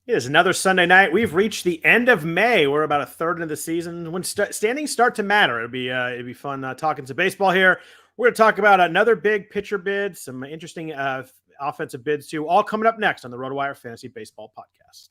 It is another Sunday night. We've reached the end of May. We're about a third into the season. When standings start to matter, it'd be fun talking some baseball here. We're going to talk about another big pitcher bid, some interesting offensive bids too, all coming up next on the RotoWire Fantasy Baseball Podcast.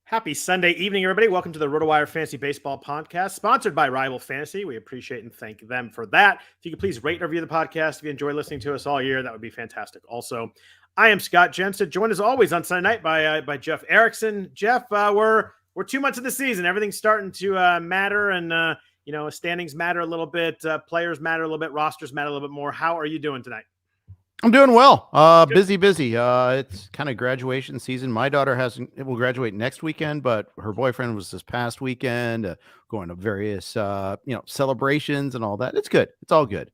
Happy Sunday evening, everybody. Welcome to the RotoWire Fantasy Baseball Podcast, sponsored by Rival Fantasy. We appreciate and thank them for that. If you could please rate and review the podcast if you enjoy listening to us all year, that would be fantastic. Also, I am Scott Jenstad, joined as always on Sunday night by Jeff Erickson. Jeff, we're 2 months of the season. Everything's starting to matter, and standings matter a little bit, players matter a little bit, rosters matter a little bit more. How are you doing tonight? I'm doing well. Busy. It's kind of graduation season. My daughter will graduate next weekend, but her boyfriend was this past weekend, going to various, celebrations and all that. It's good. It's all good.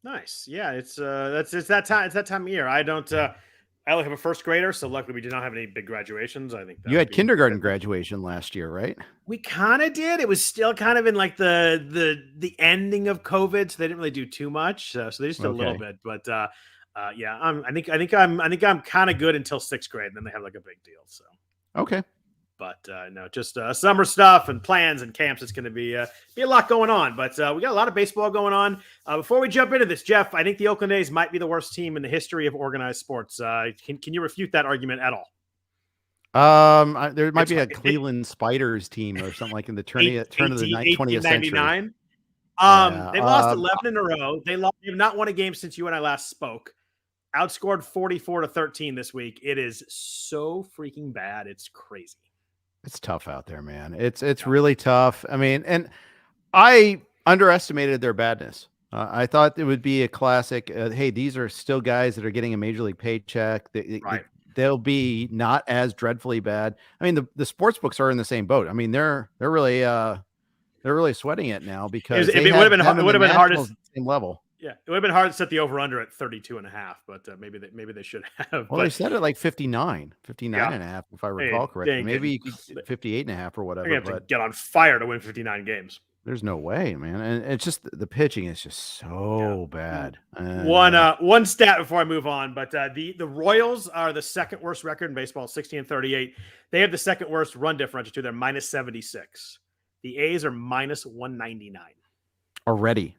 Nice. Yeah. It's that time. It's that time of year. I only have a first grader, so luckily we did not have any big graduations. I think you had kindergarten graduation last year, right? We kind of did. It was still kind of in like the ending of COVID, so they didn't really do too much. So they just did a little bit, but yeah, I think I'm kind of good until sixth grade, and then they have like a big deal. So okay, but no, just summer stuff and plans and camps. It's going to be a lot going on, but we got a lot of baseball going on. Before we jump into this, Jeff, I think the Oakland A's might be the worst team in the history of organized sports. Can you refute that argument at all? There might be a Cleveland Spiders team or something like in the turn of the 20th century. They've lost 11 in a row. They've not won a game since you and I last spoke. Outscored 44-13 this week. It is so freaking bad. It's crazy. It's tough out there, man. It's really tough. I mean, and I underestimated their badness. I thought it would be a classic. Hey, these are still guys that are getting a major league paycheck. They'll be not as dreadfully bad. I mean, the sports books are in the same boat. I mean, they're really sweating it now because it would have been hardest same level. Yeah, it would have been hard to set the over-under at 32.5, but maybe they should have. Well, they set it like 59 and a half, if I recall correctly. Maybe you could 58 and a half or whatever. You have to get on fire to win 59 games. There's no way, man. And it's just the pitching is just so bad. One stat before I move on, but the Royals are the second worst record in baseball, 60-38. They have the second worst run differential too. They're -76. The A's are -199. Already.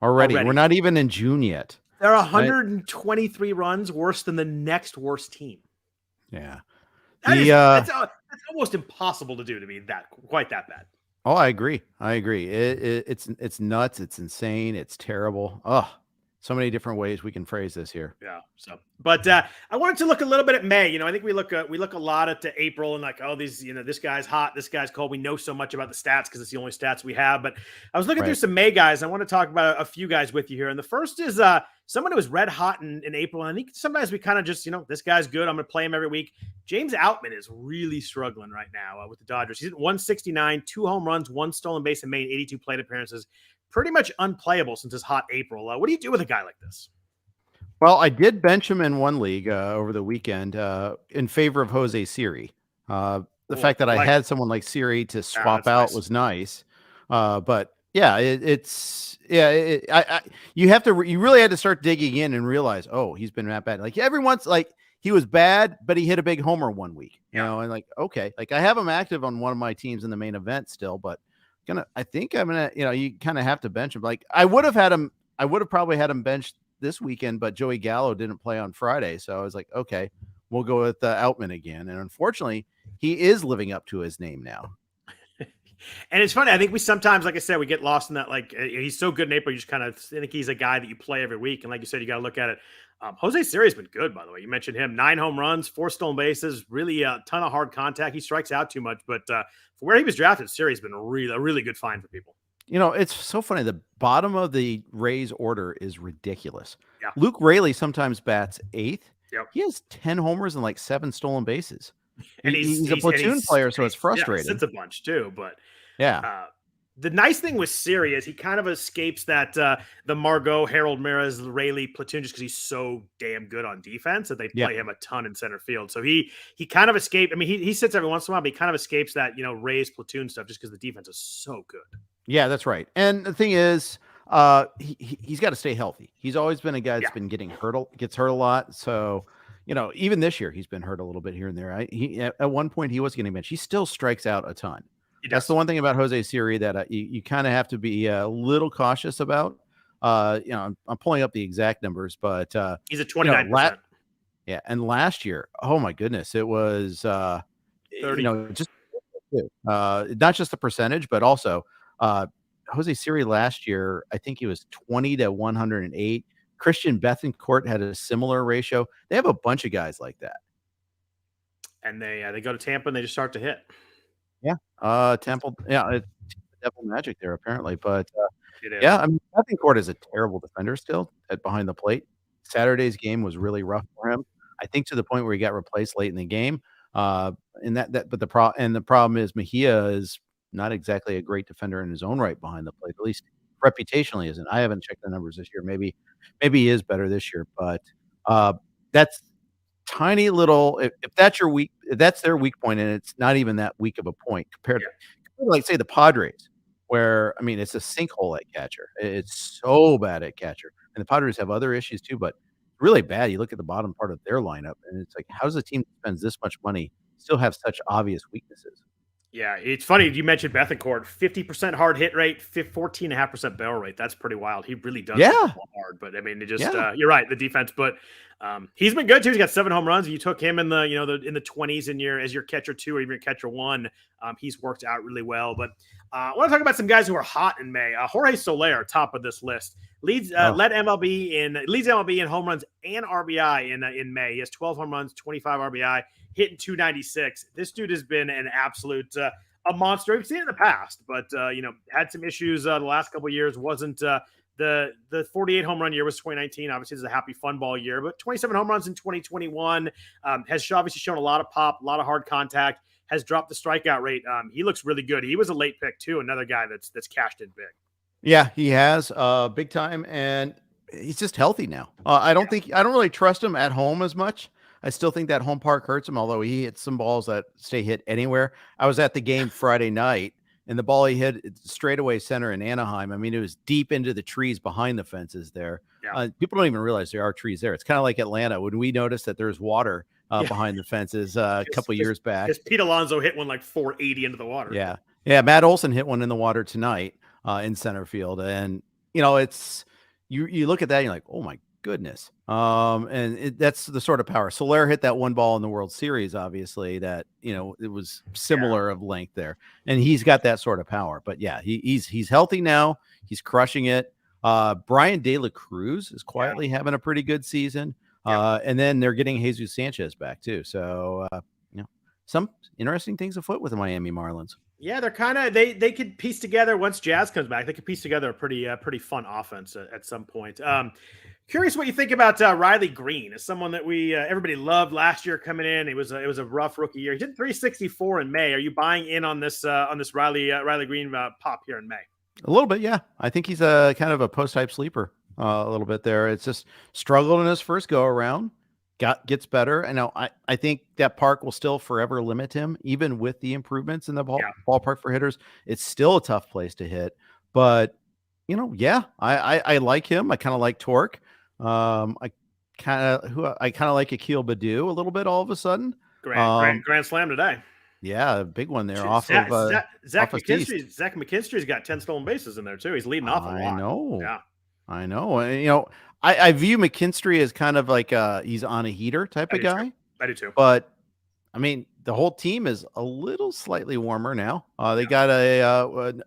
We're not even in June yet. They're 123 runs worse than the next worst team. Yeah. That's almost impossible to do to be quite that bad. Oh, I agree. It's nuts. It's insane. It's terrible. Oh, so many different ways we can phrase this here. Yeah. So, but I wanted to look a little bit at May. I think we look a lot at April and like, oh, these, this guy's hot, this guy's cold. We know so much about the stats because it's the only stats we have. But I was looking through some May guys. I want to talk about a few guys with you here. And the first is someone who was red hot in April. And I think sometimes we kind of just, this guy's good. I'm going to play him every week. James Outman is really struggling right now with the Dodgers. He's at 169, 2 home runs, 1 stolen base in May, and 82 plate appearances. Pretty much unplayable since his hot April. What do you do with a guy like this? Well, I did bench him in one league over the weekend in favor of Jose Siri. The fact that I had someone like Siri to swap out was nice. But yeah, you really had to start digging in and realize, oh, he's been that bad. Like everyone's like, he was bad, but he hit a big homer one week, and like, okay, like I have him active on one of my teams in the main event still, but I think I'm gonna, you kind of have to bench him. Like I would have probably had him benched this weekend, but Joey Gallo didn't play on Friday. So I was like, okay, we'll go with Outman again. And unfortunately he is living up to his name now. And it's funny. I think we sometimes, like I said, we get lost in that. Like he's so good in April. You just kind of think he's a guy that you play every week. And like you said, you got to look at it. Jose Siri has been good, by the way. You mentioned him, 9 home runs, 4 stolen bases, really a ton of hard contact. He strikes out too much, but for where he was drafted, Siri's been a really good find for people. It's so funny. The bottom of the Rays order is ridiculous. Yeah. Luke Raley sometimes bats 8th. Yep. He has 10 homers and like 7 stolen bases. And he's a platoon player, so it's frustrating. Yeah, it's a bunch too, but yeah. The nice thing with Siri is he kind of escapes that the Margot, Harold Maris, Rayleigh platoon just because he's so damn good on defense that they play him a ton in center field. So he kind of escaped. I mean, he sits every once in a while, but he kind of escapes that, Ray's platoon stuff just because the defense is so good. Yeah, that's right. And the thing is, he's got to stay healthy. He's always been a guy that's been gets hurt a lot. So, even this year he's been hurt a little bit here and there. At one point he was getting benched. He still strikes out a ton. That's the one thing about Jose Siri that you kind of have to be a little cautious about. I'm pulling up the exact numbers, but he's at 29%. Yeah, and last year, oh my goodness, it was 30. just not just the percentage, but also Jose Siri last year, I think he was 20 to 108. Christian Bethencourt had a similar ratio. They have a bunch of guys like that, and they go to Tampa and they just start to hit. Yeah, Temple. Yeah, it's Devil Magic there apparently, but yeah, I mean, Bethencourt is a terrible defender still at behind the plate. Saturday's game was really rough for him. I think to the point where he got replaced late in the game. But the problem is Mejia is not exactly a great defender in his own right behind the plate. At least reputationally isn't. I haven't checked the numbers this year. Maybe he is better this year, but that's tiny little. If that's their weak point, and it's not even that weak of a point compared to, like, say, the Padres, where I mean it's a sinkhole at catcher. It's so bad at catcher, and the Padres have other issues too, but really bad. You look at the bottom part of their lineup, and it's like, how does a team that spends this much money still have such obvious weaknesses? Yeah, it's funny. You mentioned Bethencourt, 50% hard hit rate, 14.5% barrel rate. That's pretty wild. He really does hit the ball hard, but I mean, it just you're right, the defense. But he's been good too. He's got 7 home runs. You took him in the in the 20s as your catcher 2 or even your catcher 1. He's worked out really well. But I want to talk about some guys who are hot in May. Jorge Soler, top of this list, leads MLB in home runs and RBI in May. He has 12 home runs, 25 RBI. Hitting 296. This dude has been an absolute a monster. We've seen it in the past, but had some issues the last couple of years. Wasn't the 48 home run year was 2019. Obviously, it's a happy fun ball year, but 27 home runs in 2021 has obviously shown a lot of pop, a lot of hard contact. Has dropped the strikeout rate. He looks really good. He was a late pick too. Another guy that's cashed in big. Yeah, he has big time, and he's just healthy now. I don't really trust him at home as much. I still think that home park hurts him, although he hits some balls that stay hit anywhere. I was at the game Friday night, and the ball he hit straightaway center in Anaheim. I mean, it was deep into the trees behind the fences there. Yeah. People don't even realize there are trees there. It's kind of like Atlanta when we noticed that there's water behind the fences a couple years back. Because Pete Alonso hit one like 480 into the water. Yeah. Matt Olson hit one in the water tonight in center field, and it's you look at that and you're like, oh my goodness. That's the sort of power. Soler hit that one ball in the World Series, obviously, that it was similar of length there, and he's got that sort of power. But yeah, he's healthy now. He's crushing it. Brian De La Cruz is quietly having a pretty good season. And then they're getting Jesus Sanchez back too. So some interesting things afoot with the Miami Marlins. Yeah, they're kind of they could piece together once Jazz comes back. They could piece together a pretty fun offense at some point. Curious what you think about Riley Greene, as someone that we everybody loved last year coming in. It was a rough rookie year. He did 364 in May. Are you buying in on this Riley Greene pop here in May? A little bit, yeah. I think he's a kind of a post type sleeper a little bit there. It's just struggled in his first go around. Gets better. I know. I think that park will still forever limit him, even with the improvements in the ballpark for hitters. It's still a tough place to hit, but I like him. I kind of like Torque. I kind of like Akil Baddoo a little bit all of a sudden. Grand slam today. Yeah, a big one there. Zach McKinstry. Zach McKinstry's got 10 stolen bases in there too. He's leading off a lot. I know. Yeah, I know. I view McKinstry as kind of like he's on a heater type of guy. I do too. But I mean, the whole team is a little slightly warmer now. They got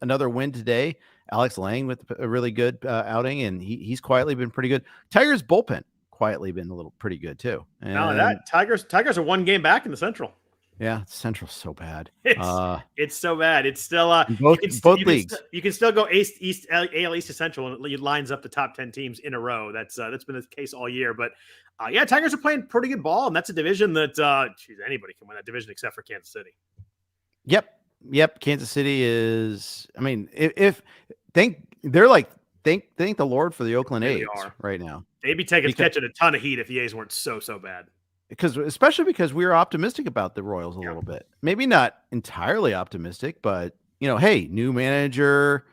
another win today. Alex Lang with a really good outing, and he's quietly been pretty good. Tigers bullpen quietly been a little pretty good too. And not only that, Tigers are 1 game back in the Central. Yeah, Central's so bad. It's so bad. It's still both leagues. You can still go AL East to Central, and it lines up the top 10 teams in a row. That's been the case all year. But Tigers are playing pretty good ball, and that's a division that anybody can win that division except for Kansas City. Yep. Yep. Kansas City is. I mean, if they're like thank the Lord for the Oakland They A's are. right now. They'd be catching a ton of heat if the A's weren't so bad. Especially because we were optimistic about the Royals a little bit. Maybe not entirely optimistic, but hey, new manager,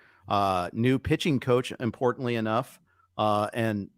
new pitching coach, importantly enough, and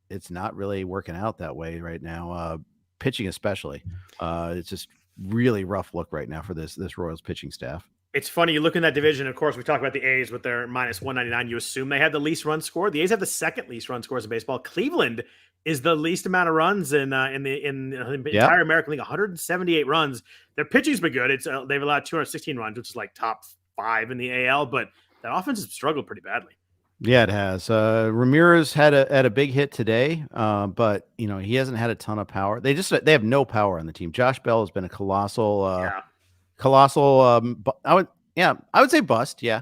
it's not really working out that way right now. Pitching especially, it's just really rough look right now for this Royals pitching staff. It's funny, you look in that division, of course, we talk about the A's with their minus 199. You assume they had the least run score. The A's have the second least run scores in baseball. Cleveland is the least amount of runs in the entire American League, 178 runs. Their pitching's been good. They've allowed 216 runs, which is like top 5 in the AL, but that offense has struggled pretty badly. Yeah, it has. Ramirez had a big hit today, but he hasn't had a ton of power. They have no power on the team. Josh Bell has been a colossal. I would say bust. Yeah.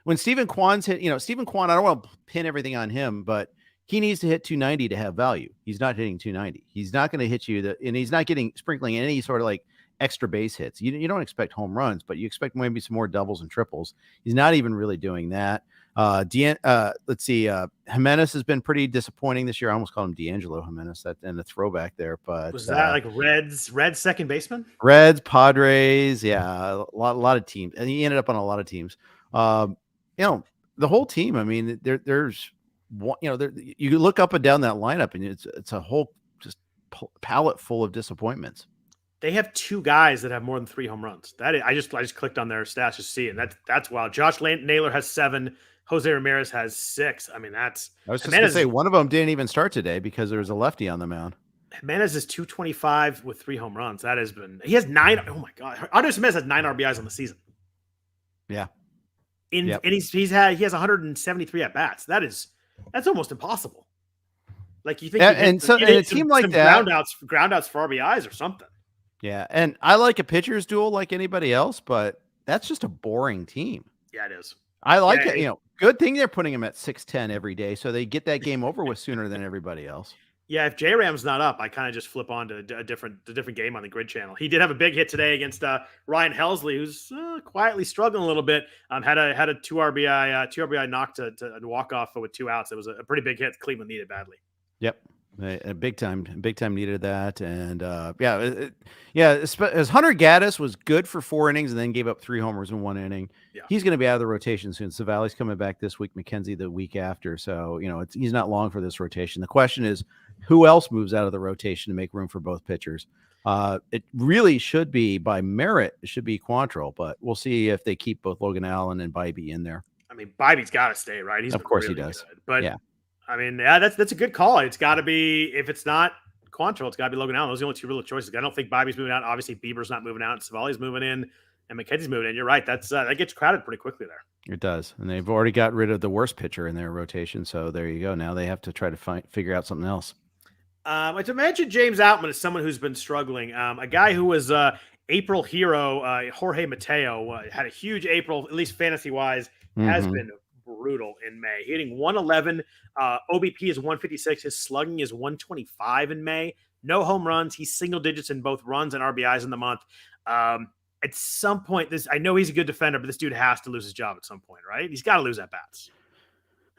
When Stephen Kwan's hit, Stephen Kwan, I don't want to pin everything on him, but he needs to hit 290 to have value. He's not hitting 290. He's not going to hit you and he's not sprinkling any sort of like extra base hits. You don't expect home runs, but you expect maybe some more doubles and triples. He's not even really doing that. Let's see. Jimenez has been pretty disappointing this year. I almost called him D'Angelo Jimenez. That and a throwback there, but was that like Reds second baseman? Reds, Padres, yeah, a lot of teams, and he ended up on a lot of teams. The whole team. I mean, there's one. You look up and down that lineup, and it's a whole just palette full of disappointments. They have 2 guys that have more than 3 home runs. I just clicked on their stats to see, and that's wild. Josh Naylor has 7. Jose Ramirez has 6. I mean, I was just going to say one of them didn't even start today because there was a lefty on the mound. Jimenez is 225 with 3 home runs. He has 9. Oh my God. Andres Jimenez has 9 RBIs on the season. Yeah. And he has 173 at bats. That's almost impossible. Like you think, and a team like that, groundouts for RBIs or something. Yeah. And I like a pitcher's duel like anybody else, but that's just a boring team. Yeah, it is. I like it. Good thing they're putting him at 6:10 every day, so they get that game over with sooner than everybody else. Yeah, if J-Ram's not up, I kind of just flip on to a different game on the Grid channel. He did have a big hit today against Ryan Helsley, who's quietly struggling a little bit. Had a 2 RBI knock to walk off with 2 outs. It was a pretty big hit. Cleveland needed badly. Yep. A big time needed that. And as Hunter Gaddis was good for 4 innings and then gave up 3 homers in 1 inning. Yeah. He's going to be out of the rotation soon. Savali's coming back this week, McKenzie the week after. So, he's not long for this rotation. The question is, who else moves out of the rotation to make room for both pitchers? It really should be by merit. It should be Quantrill, but we'll see if they keep both Logan Allen and Bybee in there. I mean, Bybee's got to stay, right? Of course really he does. Good. But yeah. I mean, yeah, that's a good call. It's got to be, if it's not Quantrill, it's got to be Logan Allen. Those are the only 2 real choices. I don't think Bybee's moving out. Obviously, Bieber's not moving out. Savali's moving in, and McKenzie's moving in. You're right. That gets crowded pretty quickly there. It does, and they've already got rid of the worst pitcher in their rotation. So there you go. Now they have to try to figure out something else. To mention James Outman as someone who's been struggling. A guy who was April hero, Jorge Mateo, had a huge April, at least fantasy-wise, has been brutal in May. Hitting 111. OBP is 156. His slugging is 125 in May. No home runs. He's single digits in both runs and RBIs in the month. At some point, I know he's a good defender, but this dude has to lose his job at some point, right? He's got to lose at bats.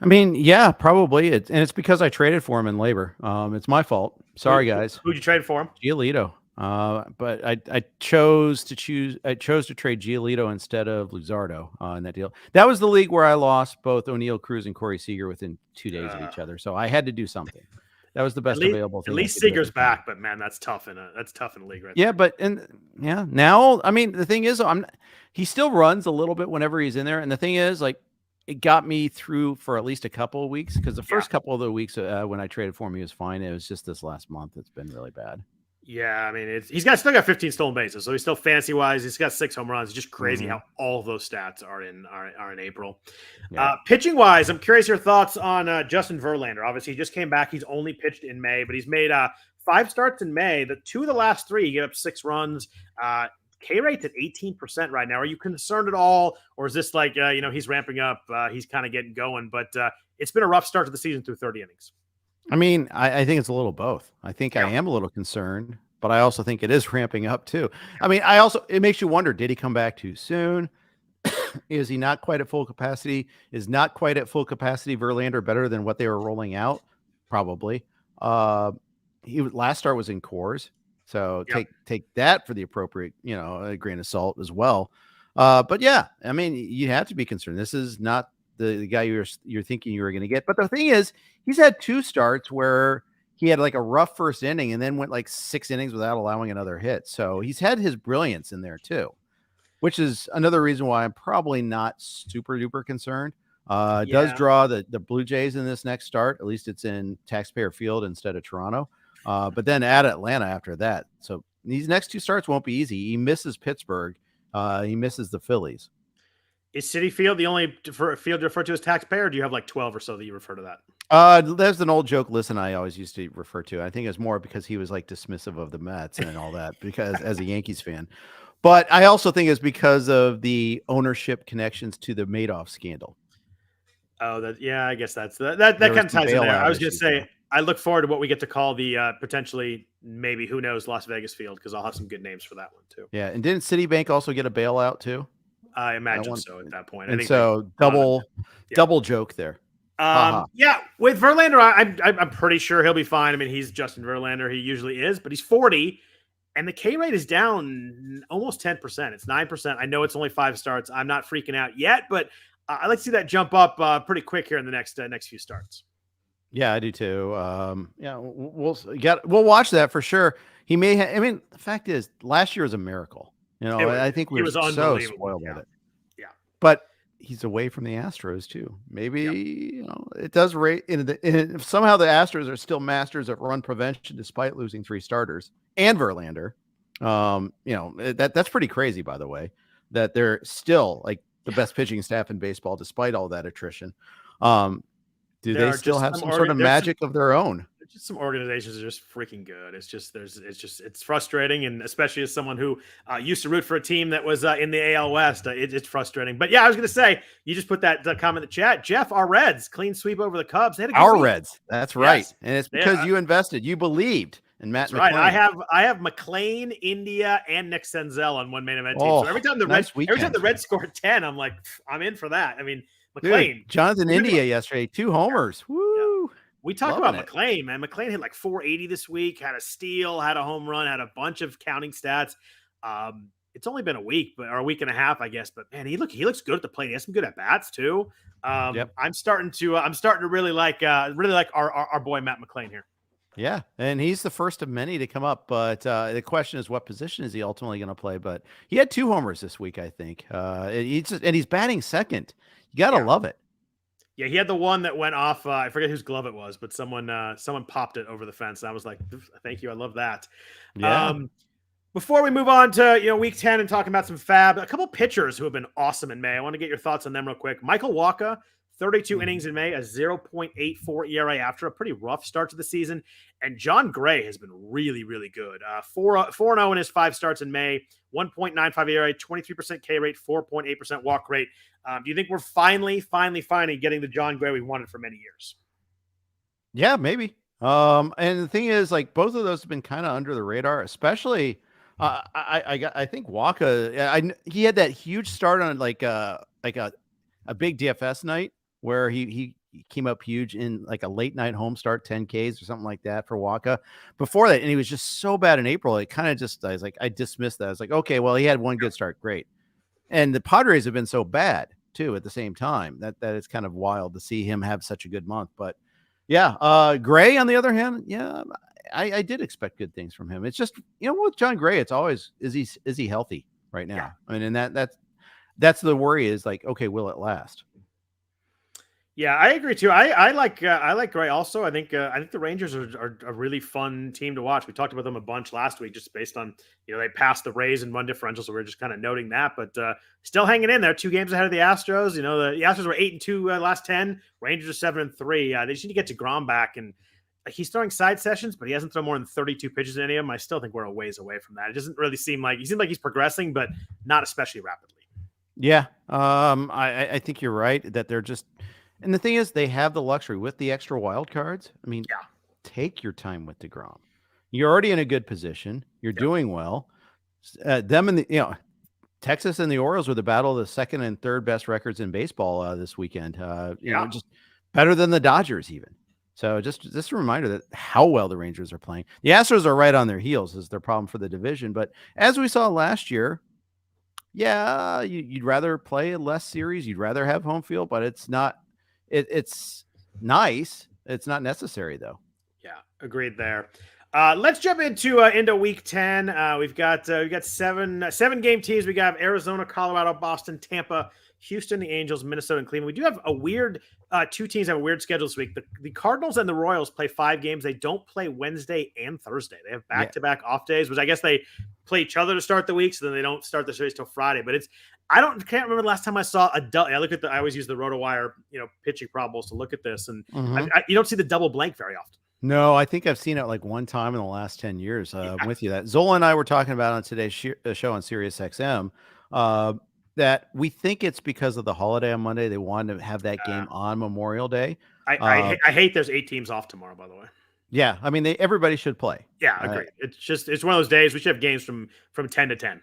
I mean, yeah, probably. It's because I traded for him in labor. It's my fault. Sorry, guys. Who'd you trade for him? Giolito. But I chose to trade Giolito instead of Luzardo in that deal. That was the league where I lost both O'Neill Cruz and Corey Seager within 2 days of each other. So I had to do something. That was the best available thing. At least Seager's back, but man, that's tough in a league, right? Yeah, but now I mean the thing is, he still runs a little bit whenever he's in there, and the thing is, like, it got me through for at least a couple of weeks because the first couple of the weeks when I traded for him, he was fine. It was just this last month it's been really bad. Yeah, I mean, he's still got 15 stolen bases, so he's still fantasy wise. He's got 6 home runs. It's just crazy how all of those stats are in April. Yeah. Pitching wise, I'm curious your thoughts on Justin Verlander. Obviously, he just came back. He's only pitched in May, but he's made 5 starts in May. The 2 of the last 3, he gave up 6 runs. K rate's at 18% right now. Are you concerned at all, or is this like he's ramping up? He's kind of getting going, but it's been a rough start to the season through 30 innings. I mean, I think it's a little both. I think I am a little concerned, but I also think it is ramping up too. I mean, it makes you wonder, did he come back too soon? Is he not quite at full capacity? Is not quite at full capacity Verlander better than what they were rolling out? Probably. Last start was in Coors, so take that for the appropriate, a grain of salt as well. But yeah, I mean, you have to be concerned. This is not the guy you're thinking you were going to get. But the thing is, he's had 2 starts where he had like a rough first inning and then went like 6 innings without allowing another hit. So he's had his brilliance in there too, which is another reason why I'm probably not super duper concerned. Does draw the Blue Jays in this next start. At least it's in Taxpayer Field instead of Toronto. But then at Atlanta after that. So these next 2 starts won't be easy. He misses Pittsburgh. He misses the Phillies. Is Citi Field the only field you refer to as Taxpayer? Or do you have like 12 or so that you refer to that? There's an old joke Listen I always used to refer to. I think it's more because he was like dismissive of the Mets and all that because as a Yankees fan. But I also think it's because of the ownership connections to the Madoff scandal. Oh, I guess that kind of ties in there. I was going to say, I look forward to what we get to call the potentially, maybe, who knows, Las Vegas field, because I'll have some good names for that one too. Yeah, and didn't Citibank also get a bailout too? I imagine so at that point. And so double joke there. Yeah, with Verlander, I'm pretty sure he'll be fine. I mean, he's Justin Verlander. He usually is, but he's 40. And the K rate is down almost 10%. It's 9%. I know it's only 5 starts. I'm not freaking out yet, but I'd like to see that jump up pretty quick here in the next few starts. Yeah, I do too. We'll watch that for sure. He may. I mean, the fact is, last year was a miracle. I think we were so spoiled with it. Yeah, but he's away from the Astros too. Maybe it does rate if somehow the Astros are still masters at run prevention despite losing 3 starters and Verlander. That's pretty crazy, by the way, that they're still like the best pitching staff in baseball despite all that attrition. Do they still have some sort of magic of their own? There's just some organizations that are just freaking good. It's frustrating, and especially as someone who used to root for a team that was in the AL West, it's frustrating. But yeah, I was going to say, you just put that comment in the chat. Jeff, our Reds clean sweep over the Cubs. They had a good week. Reds, that's right, yes. And it's because you invested, you believed in Matt McClain. Right, I have McClain, India, and Nick Senzel on one main event team. So every time the Reds scored 10, I'm like, I'm in for that. I mean, McClain, dude, Jonathan India yesterday, 2 homers. Woo! Yeah. We talked about McClain, man. McClain hit like 480 this week, had a steal, had a home run, had a bunch of counting stats. It's only been a week, or a week and a half, I guess. But man, he looks good at the plate. He has some good at bats too. I'm starting to really like our boy Matt McClain here. Yeah, and he's the first of many to come up. But the question is, what position is he ultimately going to play? But he had 2 homers this week, I think. And he's batting second. You got to love it. Yeah, he had the one that went off. I forget whose glove it was, but someone popped it over the fence. And I was like, thank you. I love that. Yeah. Before we move on to week 10 and talking about some FAAB, a couple pitchers who have been awesome in May. I want to get your thoughts on them real quick. Michael Wacha, 32 innings in May, a 0.84 ERA after a pretty rough start to the season. And John Gray has been really, really good. 4-0 in his 5 starts in May, 1.95 ERA, 23% K rate, 4.8% walk rate. Do you think we're finally getting the John Gray we wanted for many years? Yeah, maybe. And the thing is, like, both of those have been kind of under the radar, especially I think Wacha. He had that huge start on like a big DFS night where he came up huge in like a late night home start, 10Ks or something like that for Wacha. Before that, and he was just so bad in April. It kind of just, I dismissed that. I was like, okay, well, he had one good start, great. And the Padres have been so bad too at the same time that it's kind of wild to see him have such a good month. But yeah, Gray on the other hand, yeah, I did expect good things from him. It's just, with John Gray, it's always, is he healthy right now? Yeah. I mean, and that's the worry is like, okay, will it last? Yeah, I agree too. I like Gray also. I think the Rangers are a really fun team to watch. We talked about them a bunch last week, just based on they passed the Rays in run differential, so we're just kind of noting that. But still hanging in there, 2 games ahead of the Astros. The Astros were 8-2 last 10. Rangers are 7-3. They just need to get DeGrom back, and he's throwing side sessions, but he hasn't thrown more than 32 pitches in any of them. I still think we're a ways away from that. It doesn't really seem like he's progressing, but not especially rapidly. Yeah, I think you're right that they're just. And the thing is, they have the luxury with the extra wild cards. I mean, take your time with DeGrom. You're already in a good position. You're doing well. Them and Texas and the Orioles were the battle of the second and third best records in baseball this weekend. Just better than the Dodgers even. So just a reminder that how well the Rangers are playing. The Astros are right on their heels is their problem for the division. But as we saw last year, you'd rather play a less series. You'd rather have home field, but it's not. It's nice. It's not necessary though. Yeah, agreed there. Let's jump into week 10. We've got 7 game teams. We got Arizona, Colorado, Boston, Tampa, Houston, the Angels, Minnesota, and Cleveland. We do have a weird 2 teams have a weird schedule this week. The Cardinals and the Royals play 5 games. They don't play Wednesday and Thursday. They have back-to-back off days, which I guess they play each other to start the week, so then they don't start the series till Friday. But can't remember the last time I saw a double. I always use the RotoWire, pitching probables to look at this, and you don't see the double blank very often. No, I think I've seen it like one time in the last 10 years. I'm with you. That Zola and I were talking about on today's show on Sirius XM, that we think it's because of the holiday on Monday. They wanted to have that game on Memorial Day. I hate there's 8 teams off tomorrow, by the way. Yeah, I mean everybody should play. Yeah, agreed. It's one of those days we should have games from 10 to 10.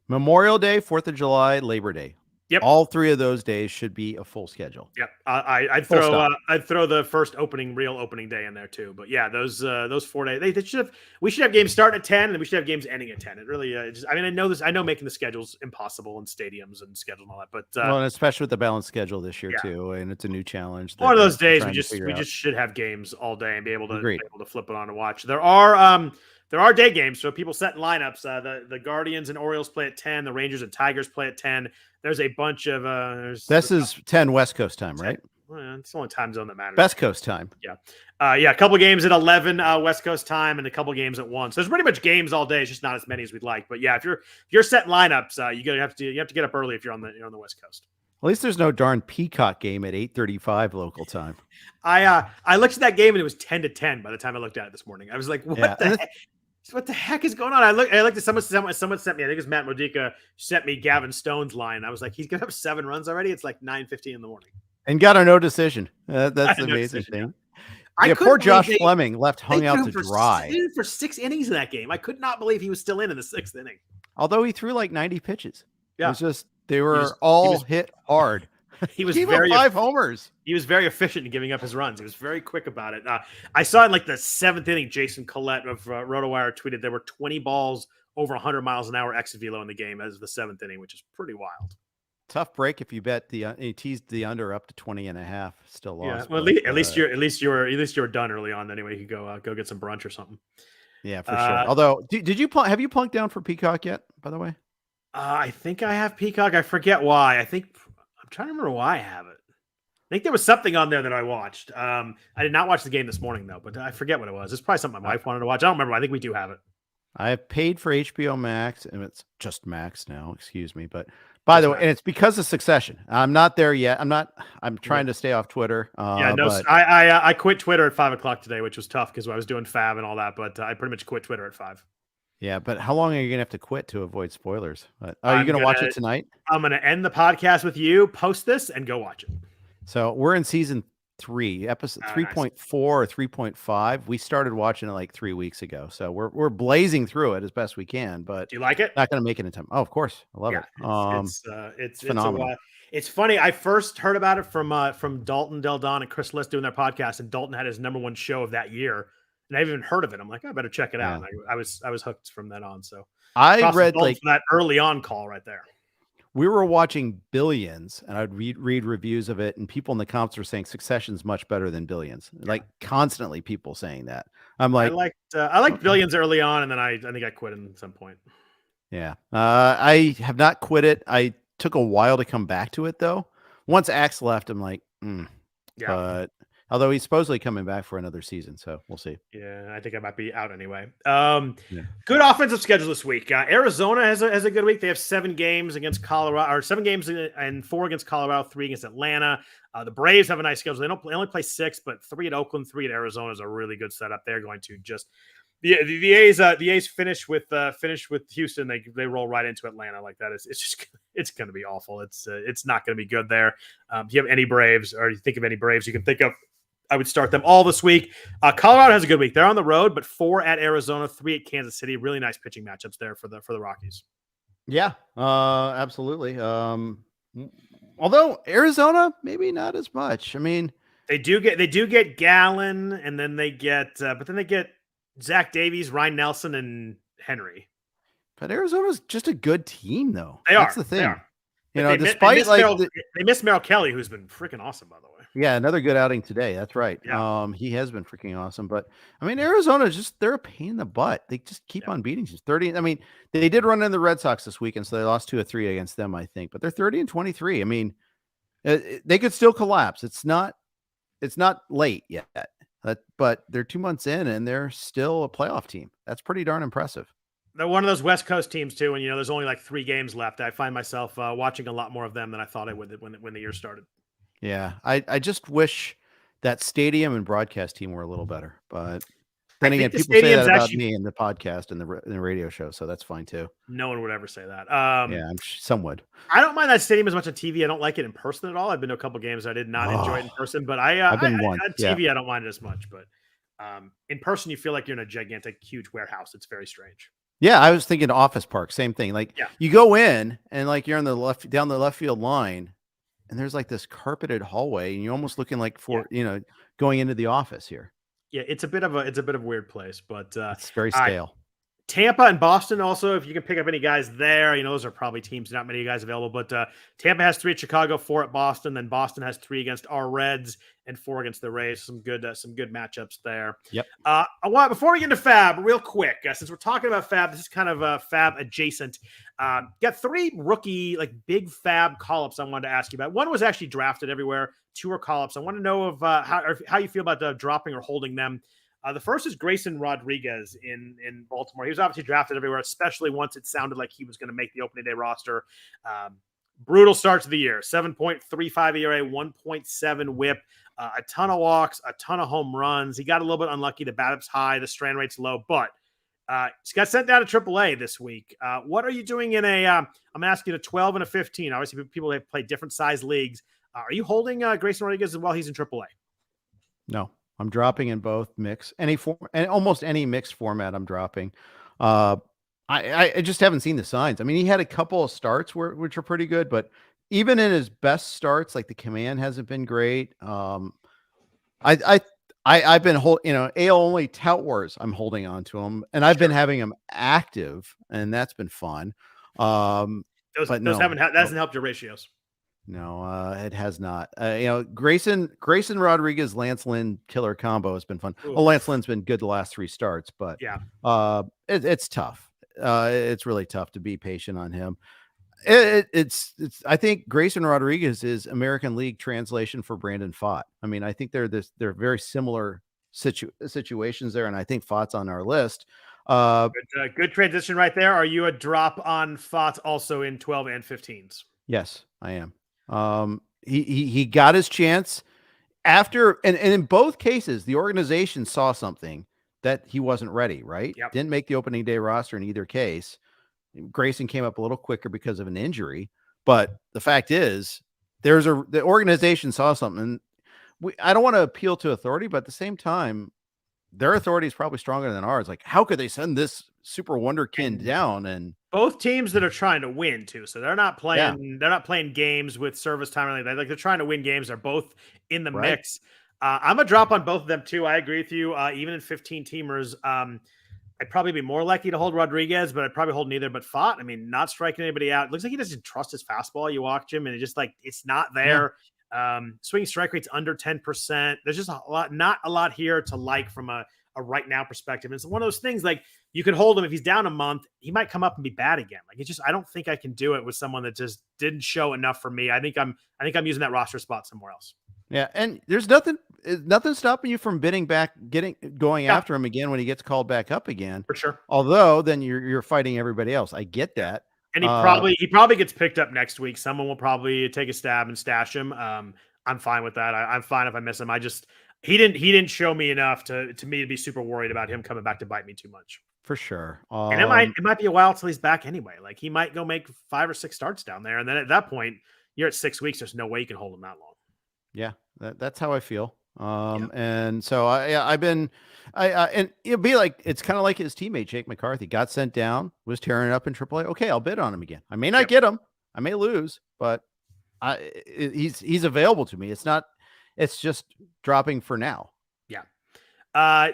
Memorial Day, 4th of July, Labor Day. Yep. All 3 of those days should be a full schedule. Yep. I'd throw the first real opening day in there too. But yeah, those 4 days we should have games starting at 10 and we should have games ending at 10. It really I know making the schedules impossible in stadiums and schedule and all that, but and especially with the balanced schedule this year too, and it's a new challenge. One of those days we just should have games all day and be able to flip it on and watch. There are day games, so people set lineups. The Guardians and Orioles play at 10. The Rangers and Tigers play at 10. There's a bunch of this is 10 West Coast time, right? Well, it's the only time zone that matters. West Coast time. Yeah. A couple games at 11 West Coast time and a couple games at 1. So there's pretty much games all day. It's just not as many as we'd like. But yeah, if you're setting lineups, you have to get up early if you're on the West Coast. At least there's no darn Peacock game at 8:35 local time. I looked at that game and it was 10 to 10 by the time I looked at it this morning. I was like, what the heck is going on? I looked at someone sent me, I think it was Matt Modica, sent me Gavin Stone's line. I was like, he's gonna have 7 runs already. It's like 9:15 in the morning. And got a no decision. That's the amazing thing. Yeah, poor Josh Fleming hung out to dry. He for 6 innings in that game. I could not believe he was still in the 6th inning. Although he threw like 90 pitches. Yeah. It was just they were all hit hard. He was gave up 5 homers. He was very efficient in giving up his runs. He was very quick about it. I saw in like the 7th inning, Jason Collette of RotoWire tweeted there were 20 balls over 100 miles an hour exit velo in the game as the 7th inning, which is pretty wild. Tough break if you bet he teased the under up to 20.5. Still lost. Yeah, well, at least you were done early on anyway. You could go get some brunch or something. Yeah, for sure. Although, have you plunked down for Peacock yet? By the way, I think I have Peacock. I forget why. I'm trying to remember why I have it. I think there was something on there that I watched. I did not watch the game this morning though, but I forget what it was. It's probably something my wife wanted to watch. I don't remember. I think we do have it. I have paid for HBO Max, and it's just Max now. Excuse me, but by the way, and it's because of Succession. I'm not there yet. I'm trying to stay off Twitter. I quit Twitter at 5:00 today, which was tough because I was doing FAAB and all that. But I pretty much quit Twitter at 5. Yeah, but how long are you gonna have to quit to avoid spoilers? Are you gonna watch it tonight? I'm gonna end the podcast with you, post this, and go watch it. So we're in season 3, episode 3.4 or 3.5. We started watching it like 3 weeks ago, so we're blazing through it as best we can. But do you like it? Not gonna make it in time. Oh, of course, I love it. It's phenomenal. It's funny. I first heard about it from Dalton Del Don and Chris List doing their podcast, and Dalton had his #1 show of that year. And I've even heard of it. I'm like, I better check it out. And I was hooked from then on. So I read like that early on call right there. We were watching Billions, and I'd read reviews of it, and people in the comments were saying Succession's much better than Billions. Like constantly, people saying that. I'm like, I liked Billions early on, and then I think I quit at some point. Yeah, I have not quit it. I took a while to come back to it though. Once Axe left, I'm like, yeah. But although he's supposedly coming back for another season, so we'll see. Yeah, I think I might be out anyway. Good offensive schedule this week. Arizona has a good week. They have 7 games against Colorado, or 7 games and 4 against Colorado, 3 against Atlanta. The Braves have a nice schedule. They only play 6, but 3 at Oakland, 3 at Arizona is a really good setup. They're going to just the A's finish with Houston. They roll right into Atlanta like that. It's going to be awful. It's not going to be good there. If you have any Braves, or you think of any Braves you can think of I would start them all this week. Colorado has a good week. They're on the road, but 4 at Arizona, 3 at Kansas City. Really nice pitching matchups there for the Rockies. Yeah, absolutely. Although Arizona, maybe not as much. I mean, they do get Gallen, and then they get Zach Davies, Ryan Nelson, and Henry. But Arizona's just a good team, though. That's the thing. They are. You know, despite they missed Merrill Kelly, who's been freaking awesome, by the way. Yeah, another good outing today. That's right. Yeah. He has been freaking awesome. But I mean, Arizona they're a pain in the butt. They just keep on beating you. 30. I mean, they did run in the Red Sox this weekend, so they lost 2 or 3 against them, I think. But they're 30-23. I mean, they could still collapse. It's not late yet. But they're 2 months in and they're still a playoff team. That's pretty darn impressive. They're one of those West Coast teams too, and there's only like 3 games left. I find myself watching a lot more of them than I thought I would when the year started. Yeah, I just wish that stadium and broadcast team were a little better. But then again, people say that about me in the podcast and the radio show, so that's fine too. No one would ever say that. Yeah, some would. I don't mind that stadium as much on TV. I don't like it in person at all. I've been to a couple games. I did not enjoy it in person, but I've been on TV. I don't mind it as much, but in person, you feel like you're in a gigantic, huge warehouse. It's very strange. Yeah, I was thinking Office Park, same thing. Like you go in and like you're on down the left field line, and there's like this carpeted hallway, and you're almost looking like going into the office here. Yeah, it's a bit of a weird place, but it's very stale. Tampa and Boston also, if you can pick up any guys there, those are probably teams, not many guys available, but Tampa has 3 at Chicago, 4 at Boston, then Boston has 3 against our Reds and 4 against the Rays. Some good matchups there. Yep. Before we get into FAAB, real quick, since we're talking about FAAB, this is kind of FAAB adjacent. Got 3 rookie, like big FAAB call-ups I wanted to ask you about. One was actually drafted everywhere. 2 are call-ups. I want to know how you feel about dropping or holding them. The first is Grayson Rodriguez in Baltimore. He was obviously drafted everywhere, especially once it sounded like he was going to make the opening day roster. Brutal start to the year. 7.35 ERA, 1.7 whip, a ton of walks, a ton of home runs. He got a little bit unlucky. The BABIP's high, the strand rate's low, but he got sent down to AAA this week. What are you doing in I'm asking a 12 and a 15. Obviously, people have played different size leagues. Are you holding Grayson Rodriguez while he's in AAA? No. I'm dropping in both mix, and almost any mixed format I'm dropping. I just haven't seen the signs. I mean, he had a couple of starts which are pretty good, but even in his best starts, like the command hasn't been great. I've been AL only tout wars. I'm holding on to him, and I've been having him active, and that's been fun. Hasn't helped your ratios. No, it has not. Grayson Rodriguez, Lance Lynn killer combo has been fun. Ooh. Well, Lance Lynn's been good the last 3 starts, but it's tough. It's really tough to be patient on him. I think Grayson Rodriguez is American League translation for Brandon Pfaadt. I mean, I think they're very similar situations there, and I think Pfaadt's on our list. Good transition right there. Are you a drop on Pfaadt also in 12 and 15s? Yes, I am. He got his chance after, and in both cases, the organization saw something that he wasn't ready, right? Yep. Didn't make the opening day roster in either case. Grayson came up a little quicker because of an injury, but the fact is the organization saw something. I don't want to appeal to authority, but at the same time, their authority is probably stronger than ours. Like, how could they send this super wonderkind down? And both teams that are trying to win too, so they're not playing. Yeah. They're not playing games with service time or like that. Like, they're trying to win games. They're both in the mix. I'm a drop on both of them too. I agree with you. Even in 15 teamers, I'd probably be more likely to hold Rodriguez, but I'd probably hold neither. But Pfaadt, I mean, not striking anybody out. It looks like he doesn't trust his fastball. You watch him, and it's not there. Yeah. Swinging strike rate's under 10%. There's just not a lot here to like from a right now perspective. And it's one of those things, like, you could hold him if he's down a month, he might come up and be bad again. Like, I don't think I can do it with someone that just didn't show enough for me. I think I'm using that roster spot somewhere else. Yeah, and there's nothing stopping you from going after him again when he gets called back up again. For sure. Although then you're fighting everybody else. I get that. And he probably gets picked up next week. Someone will probably take a stab and stash him. I'm fine with that. I'm fine if I miss him. He didn't show me enough to me to be super worried about him coming back to bite me too much. For sure. And it might be a while till he's back anyway. Like, he might go make 5 or 6 starts down there, and then at that point, you're at 6 weeks. There's no way you can hold him that long. Yeah, that's how I feel. And so I've been, and it'd be like, it's kind of like his teammate, Jake McCarthy, got sent down, was tearing it up in AAA. Okay, I'll bid on him again. I may not get him. I may lose, but he's available to me. It's just dropping for now.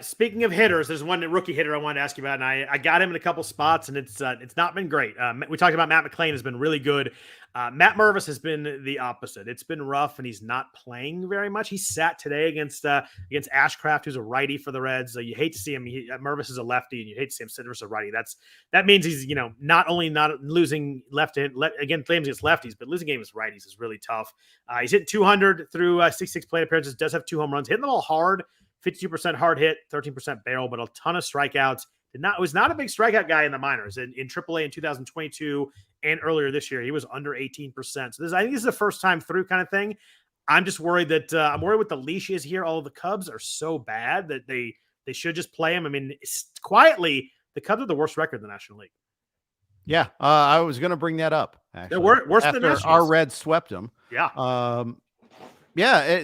Speaking of hitters, there's one rookie hitter I wanted to ask you about, and I got him in a couple spots, and it's not been great. We talked about Matt McClain has been really good. Matt Mervis has been the opposite. It's been rough, and he's not playing very much. He sat today against Ashcraft, who's a righty for the Reds. You hate to see him. Mervis is a lefty, and you hate to see him sit versus a righty. That means he's not only not losing again games against lefties, but losing games against righties is really tough. He's hitting 200 through 66 plate appearances. Does have 2 home runs, hitting them all hard. 52% hard hit, 13% barrel, but a ton of strikeouts. Was not a big strikeout guy in the minors. In AAA in 2022 and earlier this year, he was under 18%. So I think this is the first time through kind of thing. I'm just worried that I'm worried with the leash he is here. All of the Cubs are so bad that they should just play him. I mean, quietly, the Cubs are the worst record in the National League. Yeah, I was going to bring that up. Actually, they're worse than the Nationals. Our Reds swept them. Yeah.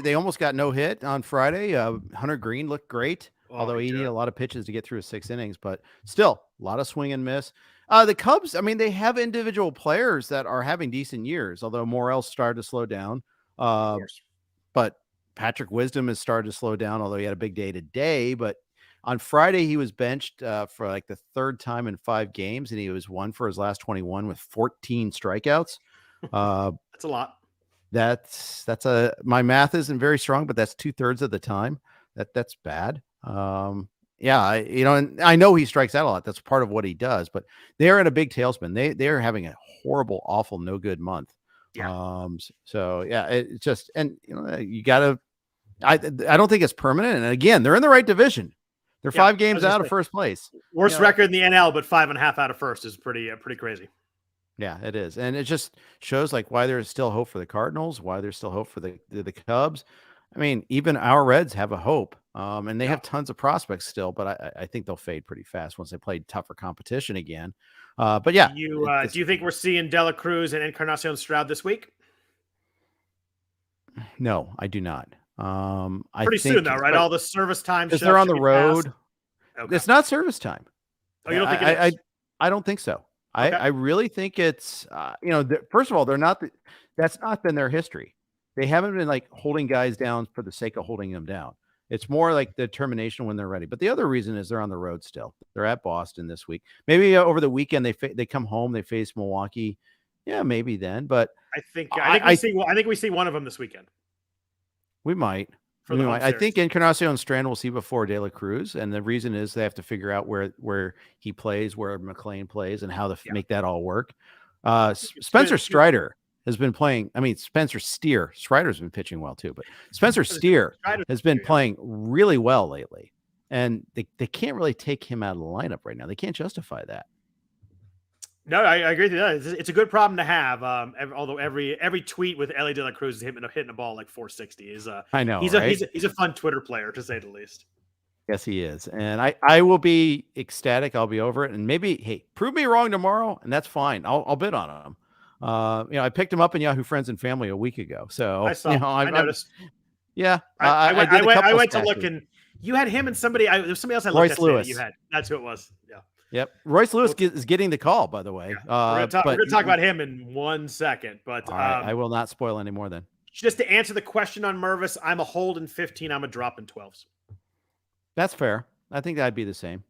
They almost got no hit on Friday. Hunter Greene looked great, although he needed a lot of pitches to get through 6 innings, but still a lot of swing and miss. The Cubs, I mean, they have individual players that are having decent years, although Morel started to slow down. But Patrick Wisdom has started to slow down, although he had a big day today. But on Friday, he was benched for like the 3rd time in 5 games, and he was 1 for his last 21 with 14 strikeouts. That's a lot. My math isn't very strong, but that's 2/3 of the time. That's bad. And I know he strikes out a lot. That's part of what he does, but they're in a big tailspin. They're having a horrible, awful, no good month. Yeah. It's just, and you gotta, I don't think it's permanent. And again, they're in the right division. They're 5 games out of first place. Worst record in the NL, but 5.5 out of first is pretty crazy. Yeah, it is. And it just shows like why there's still hope for the Cardinals, why there's still hope for the Cubs. I mean, even our Reds have a hope. And they have tons of prospects still, but I think they'll fade pretty fast once they play tougher competition again. But yeah. Do you think we're seeing De La Cruz and Encarnacion Stroud this week? No, I do not. Pretty soon though, right? All the service time because they're on the road. Okay. It's not service time. Oh, you don't think it is? I don't think so. Okay. I really think it's, first of all, that's not been their history. They haven't been like holding guys down for the sake of holding them down. It's more like determination when they're ready. But the other reason is they're on the road still. They're at Boston this week. Maybe over the weekend they come home, they face Milwaukee. Yeah, maybe then. But I think we see one of them this weekend. We might. I think Encarnacion Strand will see before De La Cruz, and the reason is they have to figure out where he plays, where McClain plays, and how to make that all work. Spencer Strider has been playing. I mean, Spencer Steer. Strider's been pitching well too, but Spencer Steer has been playing really well lately, and they can't really take him out of the lineup right now. They can't justify that. No, I agree with you. It's a good problem to have. Although every tweet with Ellie De La Cruz is hitting a ball like 460 is. I know he's a fun Twitter player to say the least. Yes, he is, and I will be ecstatic. I'll be over it, and maybe prove me wrong tomorrow, and that's fine. I'll bid on him. I picked him up in Yahoo Friends and Family a week ago, so I saw. I noticed. I went to look, and you had him and somebody. There was somebody else I looked at today that you had. That's who it was. Yeah. Yep. Royce Lewis is getting the call, by the way. Yeah. We're going to talk about him in 1 second, but I will not spoil any more then. Just to answer the question on Mervis, I'm a hold in 15. I'm a drop in 12s. That's fair. I think that'd be the same.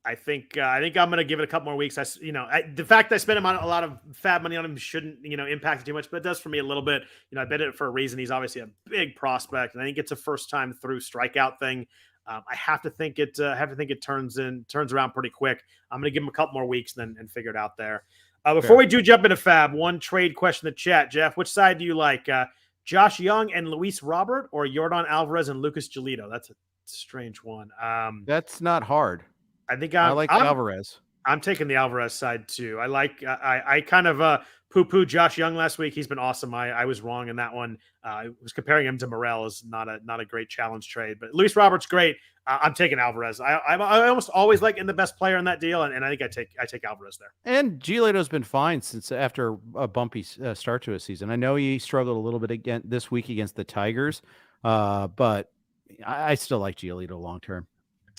I think I'm going to give it a couple more weeks. The fact that I spent a lot of FAAB money on him shouldn't, impact it too much, but it does for me a little bit. I bet it for a reason. He's obviously a big prospect, and I think it's a first time through strikeout thing. I have to think it turns around pretty quick. I'm going to give him a couple more weeks and figure it out there. Before we do jump into FAAB, one trade question in the chat, Jeff. Which side do you like? Josh Young and Luis Robert, or Yordan Alvarez and Lucas Giolito? That's a strange one. That's not hard. I think I like Alvarez. I'm taking the Alvarez side too. I kind of poo-pooed Josh Young last week. He's been awesome. I was wrong in that one. I was comparing him to Morel as not a great challenge trade, but Luis Roberts great. I'm taking Alvarez. I almost always like in the best player in that deal, and I think I take Alvarez there. And Giolito's been fine since after a bumpy start to a season. I know he struggled a little bit again this week against the Tigers, but I still like Giolito long term.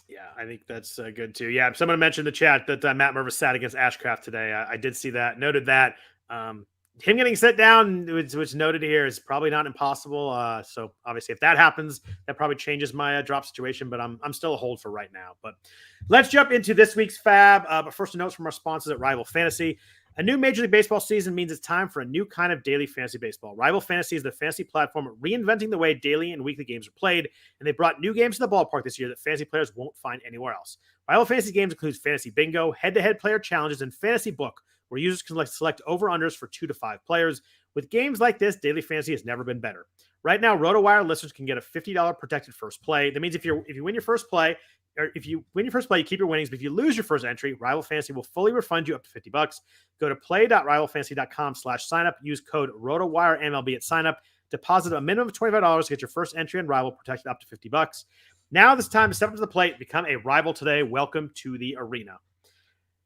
Yeah, I think that's good too. Yeah, someone mentioned in the chat that Matt Mervis sat against Ashcraft today. I did see that, noted that. Him getting set down, which noted here, is probably not impossible. So obviously, if that happens, that probably changes my drop situation. But I'm still a hold for right now. But let's jump into this week's FAAB. But first, a note from our sponsors at Rival Fantasy. A new Major League Baseball season means it's time for a new kind of daily fantasy baseball. Rival Fantasy is the fantasy platform reinventing the way daily and weekly games are played, and they brought new games to the ballpark this year that fantasy players won't find anywhere else. Rival Fantasy games includes fantasy bingo, head-to-head player challenges, and fantasy book, where users can select over-unders for 2 to 5 players. With games like this, daily fantasy has never been better. Right now, RotoWire listeners can get a $50 protected first play. That means if you win your first play, or if you win your first play, you keep your winnings. But if you lose your first entry, Rival Fantasy will fully refund you up to $50. Go to play.rivalfantasy.com/signup. Use code RotoWireMLB at signup. Deposit a minimum of $25 to get your first entry in Rival protected up to $50. Now it's time to step up to the plate, become a Rival today. Welcome to the arena.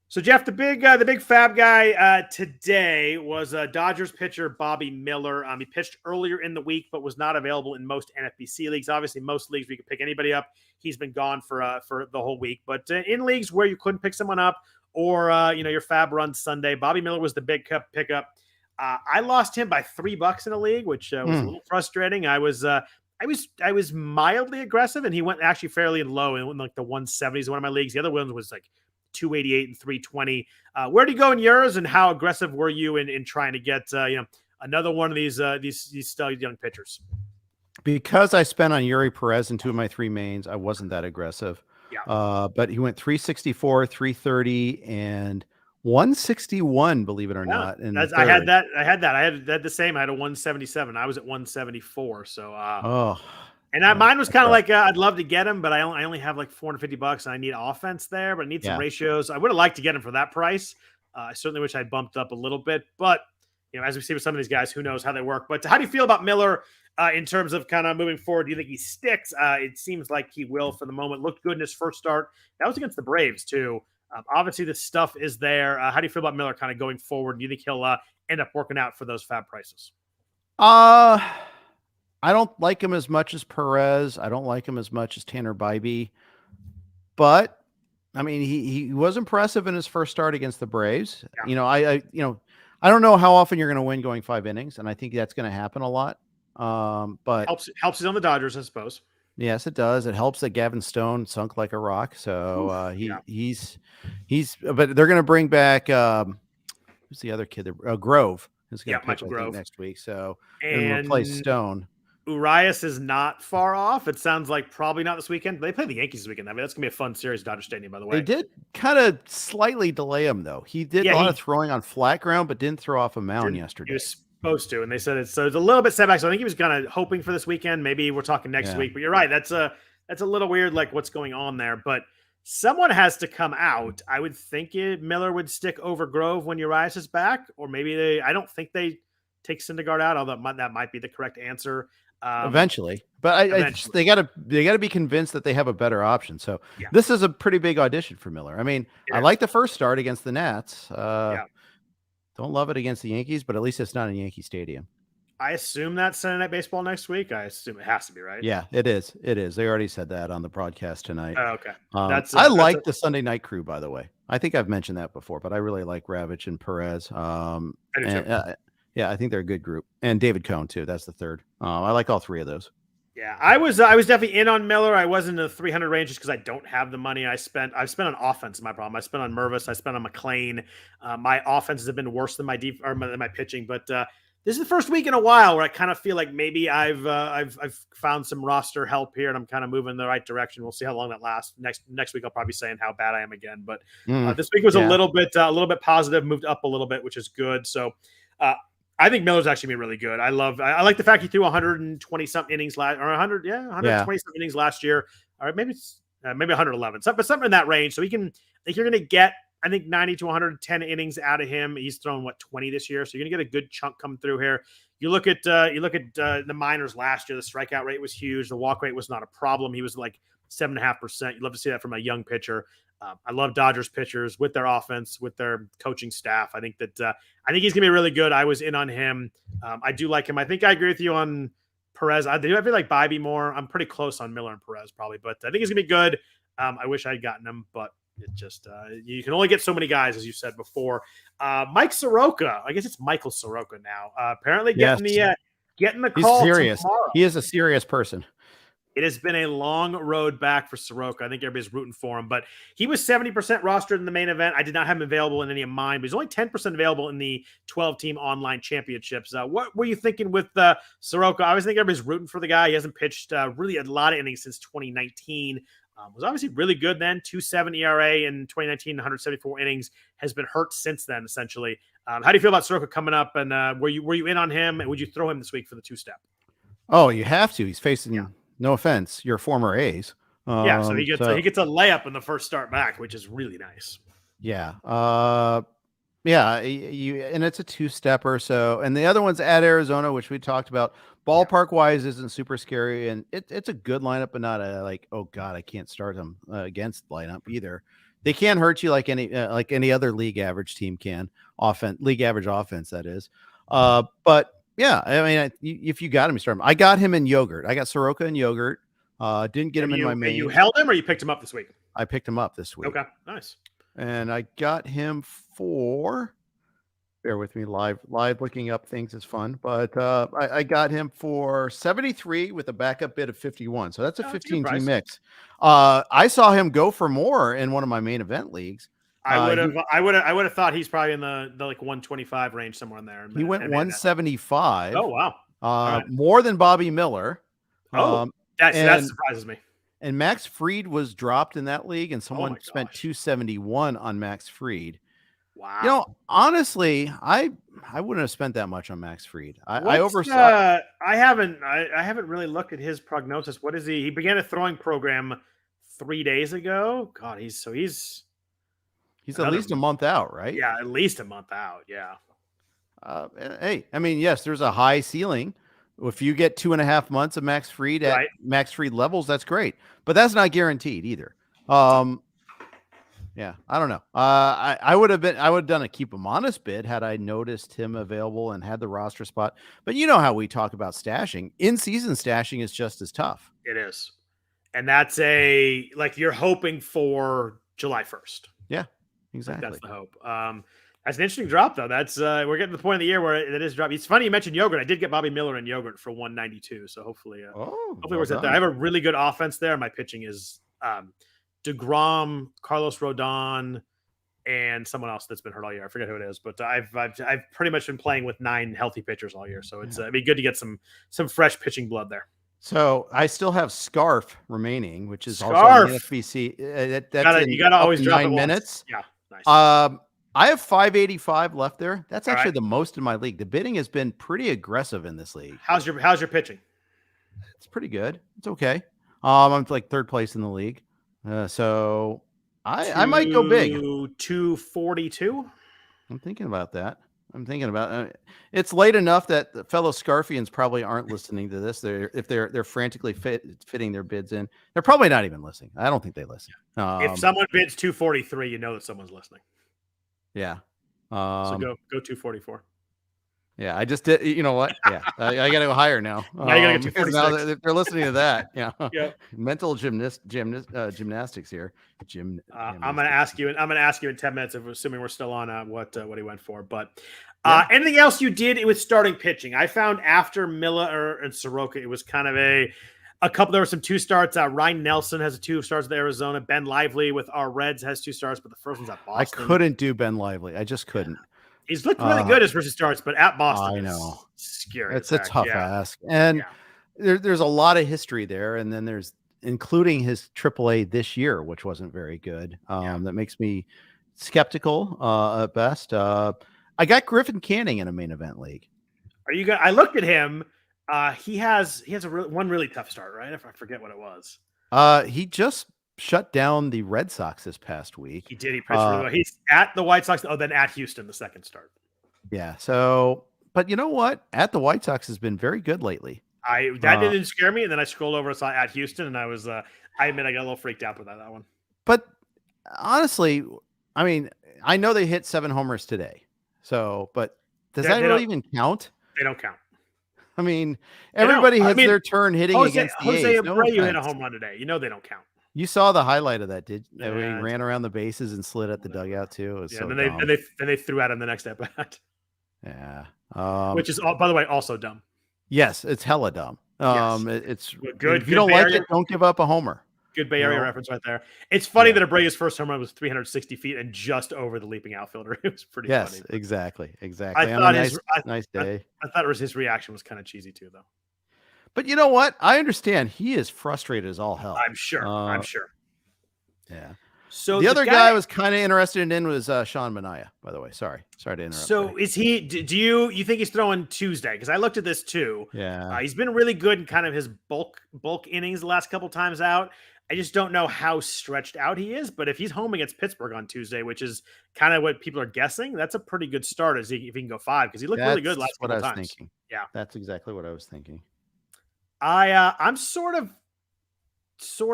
So Jeff, the big FAAB guy today was Dodgers pitcher Bobby Miller. He pitched earlier in the week, but was not available in most NFBC leagues. Obviously, most leagues we could pick anybody up. He's been gone for the whole week. But in leagues where you couldn't pick someone up, or your FAAB runs Sunday, Bobby Miller was the big pickup. I lost him by $3 in a league, which was a little frustrating. I was mildly aggressive, and he went actually fairly low in like the 170s in one of my leagues. The other one was like 288 and 320. Where do you go in yours, and how aggressive were you in trying to get another one of these stud young pitchers? Because I spent on Yuri Perez in 2 of my 3 mains, I wasn't that aggressive. Yeah. But he went 364, 330, and 161. Believe it or not. And I had that. I had the same. I had a 177. I was at 174. So. And mine was kind of like, I'd love to get him, but I only have like $450 and I need offense there, but I need some ratios. I would have liked to get him for that price. I certainly wish I'd bumped up a little bit, but as we see with some of these guys, who knows how they work. But how do you feel about Miller in terms of kind of moving forward? Do you think he sticks? It seems like he will for the moment. Looked good in his first start. That was against the Braves too. Obviously the stuff is there. How do you feel about Miller kind of going forward? Do you think he'll end up working out for those FAAB prices? I don't like him as much as Perez. I don't like him as much as Tanner Bybee. But I mean, he was impressive in his first start against the Braves. Yeah. I don't know how often you're going to win going 5 innings, and I think that's going to happen a lot. But helps he's on the Dodgers, I suppose. Yes, it does. It helps that Gavin Stone sunk like a rock. So he's but they're going to bring back who's the other kid? Grove is going to pitch next week. So and replace Stone. Urias is not far off. It sounds like probably not this weekend. They play the Yankees this weekend. I mean, that's going to be a fun series at Dodger Stadium, by the way. They did kind of slightly delay him, though. He did a lot of throwing on flat ground, but didn't throw off a mound yesterday. He was supposed to, and they said it's a little bit setback. So I think he was kind of hoping for this weekend. Maybe we're talking next week. But you're right. That's a little weird, like what's going on there. But someone has to come out. I would think Miller would stick over Grove when Urias is back, or maybe I don't think they take Syndergaard out, although that might be the correct answer. Eventually, but they gotta be convinced that they have a better option. So this is a pretty big audition for Miller. I mean, I like the first start against the Nats. Don't love it against the Yankees, but at least it's not in Yankee Stadium. I assume that's Sunday Night Baseball next week. I assume it has to be, right? Yeah, it is. It is. They already said that on the broadcast tonight. Oh, okay. I like the Sunday night crew, by the way. I think I've mentioned that before, but I really like Ravitch and Perez. I do too. Yeah, I think they're a good group, and David Cohn too. That's the third. I like all 3 of those. Yeah, I was definitely in on Miller. I was in the 300 range just because I don't have the money. I've spent on offense. My problem. I spent on Mervis. I spent on McClain. My offenses have been worse than my pitching. But this is the first week in a while where I kind of feel like maybe I've found some roster help here, and I'm kind of moving in the right direction. We'll see how long that lasts. Next week I'll probably be saying how bad I am again. But this week was a little bit positive, moved up a little bit, which is good. So. I think Miller's actually been really good. I like the fact he threw 120 something innings last, or 120 something innings last year, or maybe 111, but something in that range. So he can. I think you're going to get 90 to 110 innings out of him. He's thrown 20 this year, so you're going to get a good chunk coming through here. You look at the minors last year. The strikeout rate was huge. The walk rate was not a problem. He was like 7.5%. You'd love to see that from a young pitcher. I love Dodgers pitchers with their offense, with their coaching staff. I think he's gonna be really good. I was in on him. I do like him. I think I agree with you on Perez. I feel like Bybee more. I'm pretty close on Miller and Perez probably, but I think he's gonna be good. I wish I had gotten him, but it just you can only get so many guys, as you said before. Mike Soroka, I guess it's Michael Soroka now. Apparently getting the call. He's serious. Tomorrow. He is a serious person. It has been a long road back for Soroka. I think everybody's rooting for him, but he was 70% rostered in the main event. I did not have him available in any of mine, but he's only 10% available in the 12-team online championships. What were you thinking with Soroka? I always think everybody's rooting for the guy. He hasn't pitched really a lot of innings since 2019. Was obviously really good then. 2.7 ERA in 2019, 174 innings. Has been hurt since then, essentially. How do you feel about Soroka coming up? And were you in on him? And would you throw him this week for the 2-step? Oh, you have to. He's facing, no offense, your former A's. So he gets a layup in the first start back, which is really nice. Yeah. And it's a 2-stepper. So, and the other one's at Arizona, which we talked about. Ballpark wise isn't super scary, and it's a good lineup, but not a like, oh god, I can't start them against lineup either. They can't hurt you like any other league average team can. League average offense, that is. But yeah, I mean, if you got him, you start him. I got him in yogurt. I got Soroka in yogurt. Didn't get him in my main. You held him, or you picked him up this week? I picked him up this week. Okay, nice. And I got him for. Bear with me, live looking up things is fun, but I got him for 73 with a backup bid of 51. So that's a 15-team mix. I saw him go for more in one of my main event leagues. I would have thought he's probably in the like 125 range, somewhere in there. He went 175. Oh wow! Right. More than Bobby Miller. That surprises me. And Max Fried was dropped in that league, and someone spent 271 on Max Fried. Wow. Honestly, I wouldn't have spent that much on Max Fried. I oversaw. I haven't really looked at his prognosis. What is he? He began a throwing program 3 days ago. God, he's at least a month out, right? Yeah, at least a month out. Yeah. Hey, I mean, yes, there's a high ceiling. If you get 2.5 months of Max Fried at Max Fried levels, that's great, but that's not guaranteed either. Yeah, I don't know. I would have done a keep him honest bid had I noticed him available and had the roster spot. But you know how we talk about stashing. In-season stashing is just as tough. It is. And that's you're hoping for July 1st. Yeah, exactly. That's the hope. That's an interesting drop, though. That's we're getting to the point of the year where it is dropping. It's funny you mentioned yogurt. I did get Bobby Miller in yogurt for 192. So hopefully where's that there? I have a really good offense there. My pitching is DeGrom, Carlos Rodon, and someone else that's been hurt all year. I forget who it is, but I've pretty much been playing with 9 healthy pitchers all year. So it'd be good to get some fresh pitching blood there. So I still have Scarf remaining, which is also in the FBC. You gotta always drop 9 minutes. Yeah, nice. I have 585 left there. That's actually the most in my league. The bidding has been pretty aggressive in this league. How's your pitching? It's pretty good. It's okay. I'm like 3rd place in the league. So I might go big. 242. I'm thinking about that. It's late enough that the fellow Scarfians probably aren't listening to this. They're frantically fitting their bids in. They're probably not even listening. I don't think they listen. If someone bids 243, you know that someone's listening. Yeah. So go 244. Yeah, I just did. You know what? Yeah, I got to go higher now. Now you got to get 246. They're listening to that. Yeah. Yep. Mental gymnastics here. I'm going to ask you in 10 minutes, if assuming we're still on what he went for. But anything else you did with starting pitching? I found after Miller and Soroka, it was kind of a couple. There were some 2 starts. Ryan Nelson has a 2 starts with Arizona. Ben Lively with our Reds has 2 starts, but the first one's at Boston. I couldn't do Ben Lively. I just couldn't. He's looked really good as first starts, but at Boston, I know, scary. It's a tough ask, and there's a lot of history there, and then there's including his AAA this year, which wasn't very good. That makes me skeptical at best. I got Griffin Canning in a main event league. Are you good? I looked at him. He has one really tough start, right? If I forget what it was. He just shut down the Red Sox this past week. He did. He pitched really well. He's at the White Sox. Then at Houston, the second start. Yeah. So, but you know what? At the White Sox has been very good lately. That didn't scare me. And then I scrolled over and saw at Houston, and I was, I admit I got a little freaked out with that one. But honestly, I mean, I know they hit 7 homers today. So, but does that really even count? They don't count. I mean, everybody hits their turn hitting against the Jose A's. No Abreu hit a offense. home run today. They don't count. You saw the highlight of that, did you? Yeah, Where he ran around the bases and slid at the dugout too. It was so and dumb. then they threw at him the next at bat. Yeah. Which is, by the way, also dumb. Yes, it's hella dumb. Yes. It's good. If you don't like it, don't give up a homer. Good Bay Area reference right there. It's funny that Abreu's first home run was 360 feet and just over the leaping outfielder. It was pretty funny. Yes, exactly. I thought nice day. I thought his reaction was kind of cheesy too, though. But you know what? I understand. He is frustrated as all hell. I'm sure. Yeah. So the other guy I was kind of interested in was Sean Manaea, by the way. Sorry to interrupt. So is he? Do you think he's throwing Tuesday? Because I looked at this too. Yeah. He's been really good in kind of his bulk innings the last couple times out. I just don't know how stretched out he is. But if he's home against Pittsburgh on Tuesday, which is kind of what people are guessing, that's a pretty good start if he can go 5, because he looked really good last couple times. Thinking. Yeah, that's exactly what I was thinking. I'm sort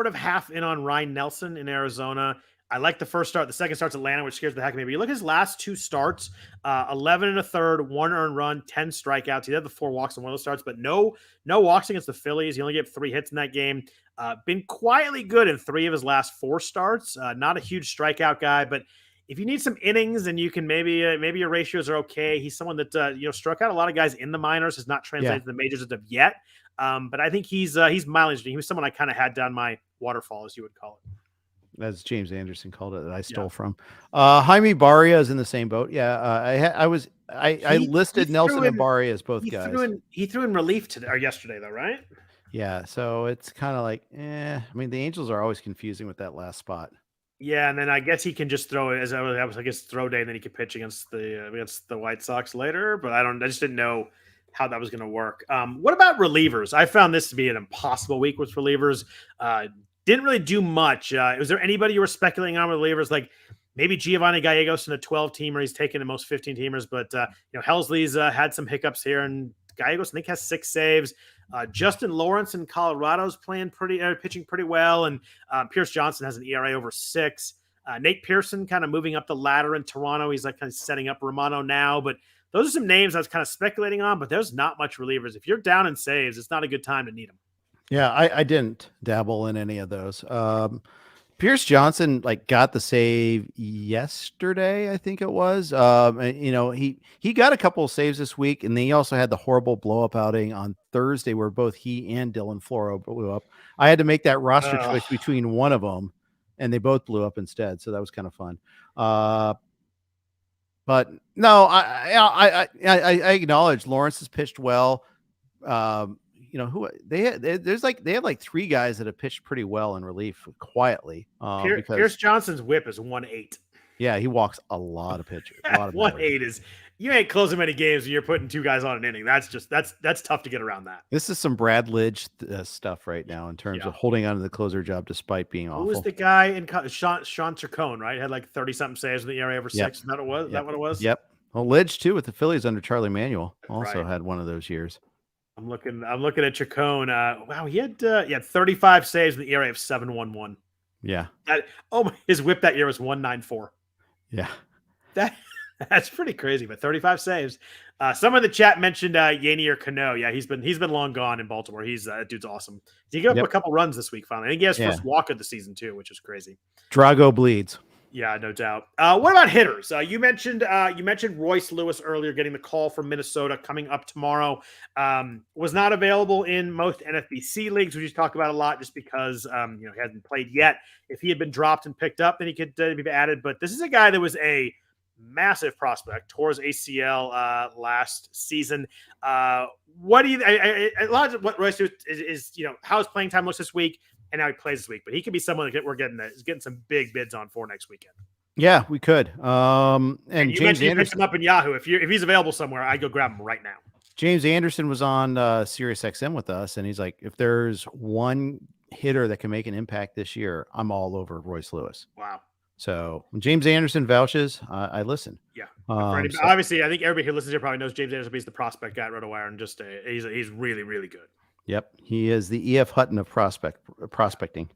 of half in on Ryan Nelson in Arizona. I like the first start. The second start's Atlanta, which scares the heck out of me. But you look at his last 2 starts, 11 1/3, 1 earned run, 10 strikeouts. He had the 4 walks in one of those starts, but no walks against the Phillies. He only gave 3 hits in that game. Been quietly good in 3 of his last 4 starts. Not a huge strikeout guy, but if you need some innings and you can maybe your ratios are okay. He's someone that struck out a lot of guys in the minors, has not translated to the majors as of yet. But I think he's mileage. He was someone I kind of had down my waterfall, as you would call it. As James Anderson called it, that I stole from. Jaime Barria is in the same boat. Yeah, I listed Nelson and Barria as both guys. He threw in relief today or yesterday, though, right? Yeah, so it's kind of like, I mean, the Angels are always confusing with that last spot. Yeah, and then I guess he can just throw it as I guess throw day, and then he could pitch against the White Sox later. But I just didn't know how that was going to work. What about relievers? I found this to be an impossible week with relievers. Didn't really do much. Was there anybody you were speculating on with relievers? Like maybe Giovanni Gallegos in a 12-teamer. He's taken the most 15-teamers, but Helsley's had some hiccups here, and Gallegos I think has 6 saves. Justin Lawrence in Colorado's pitching pretty well, and Pierce Johnson has an ERA over 6. Nate Pearson kind of moving up the ladder in Toronto. He's like kind of setting up Romano now, but those are some names I was kind of speculating on. But there's not much relievers. If you're down in saves, it's not a good time to need them. Yeah, I didn't dabble in any of those. Pierce Johnson got the save yesterday, I think it was. He got a couple of saves this week, and then he also had the horrible blow up outing on Thursday where both he and Dylan Floro blew up. I had to make that roster choice between one of them, and they both blew up instead. So that was kind of fun. But no, I acknowledge Lawrence has pitched well. Who they have 3 guys that have pitched pretty well in relief quietly. Pierce Johnson's whip is 1.8. Yeah, he walks a lot of pitchers. 1.8 is you ain't closing many games when you're putting 2 guys on an inning. That's tough to get around that. This is some Brad Lidge stuff right now in terms of holding on to the closer job despite being awful. Who was the guy in Sean Chacon, right? Had 30-something saves in the ERA over 6. Is that what it was? That what it was? Yep. Well, Lidge too with the Phillies under Charlie Manuel also had one of those years. I'm looking at Chacon. Wow, he had 35 saves in the ERA of 7.11. Yeah. His whip that year was 1.94. Yeah. That's pretty crazy, but 35 saves. Someone in the chat mentioned Yanier Cano. Yeah, he's been long gone in Baltimore. That dude's awesome. He gave up a couple runs this week finally. I think he has first walk of the season too, which is crazy. Drago bleeds. Yeah, no doubt. What about hitters? You mentioned Royce Lewis earlier, getting the call from Minnesota coming up tomorrow. Was not available in most NFBC leagues, which we talk about a lot, just because he hasn't played yet. If he had been dropped and picked up, then he could be added. But this is a guy that was a massive prospect, tore his ACL last season. What do you? A lot of what Royce is how his playing time looks this week. And now he plays this week, but he could be someone that we're getting some big bids on for next weekend. Yeah, we could. And you James mentioned Anderson, you picked him up in Yahoo. If he's available somewhere, I'd go grab him right now. James Anderson was on SiriusXM with us, and he's like, if there's one hitter that can make an impact this year, I'm all over Royce Lewis. Wow. So when James Anderson vouches, I listen. Yeah. Obviously, I think everybody who listens here probably knows James Anderson. He's the prospect guy at RotoWire, and he's really, really good. Yep, he is the E.F. Hutton of prospecting.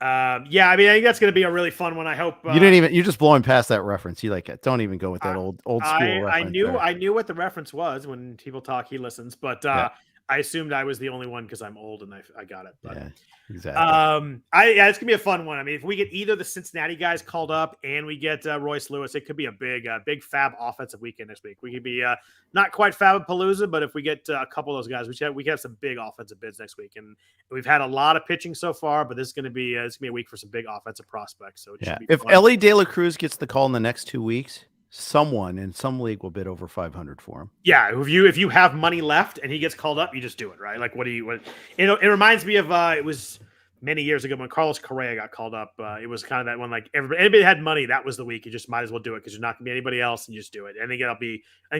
Yeah, I mean, I think that's going to be a really fun one. I hope you're just blowing past that reference. You don't even go with that old school reference. I knew what the reference was. When people talk, he listens, but I assumed I was the only one because I'm old and I got it. But, yeah, exactly. It's gonna be a fun one. I mean, if we get either the Cincinnati guys called up and we get Royce Lewis, it could be a big FAAB offensive weekend this week. We could be not quite FAAB-palooza, but if we get a couple of those guys, we can have some big offensive bids next week. And we've had a lot of pitching so far, but this is gonna be a week for some big offensive prospects. So it should be if fun. Ellie De La Cruz gets the call in the next 2 weeks, someone in some league will bid over 500 for him. Yeah, if you have money left and he gets called up, you just do it, right? Like, it reminds me of it was many years ago when Carlos Correa got called up. It was kind of that one, like anybody had money, that was the week. You just might as well do it because you're not gonna be anybody else, and you just do it. I think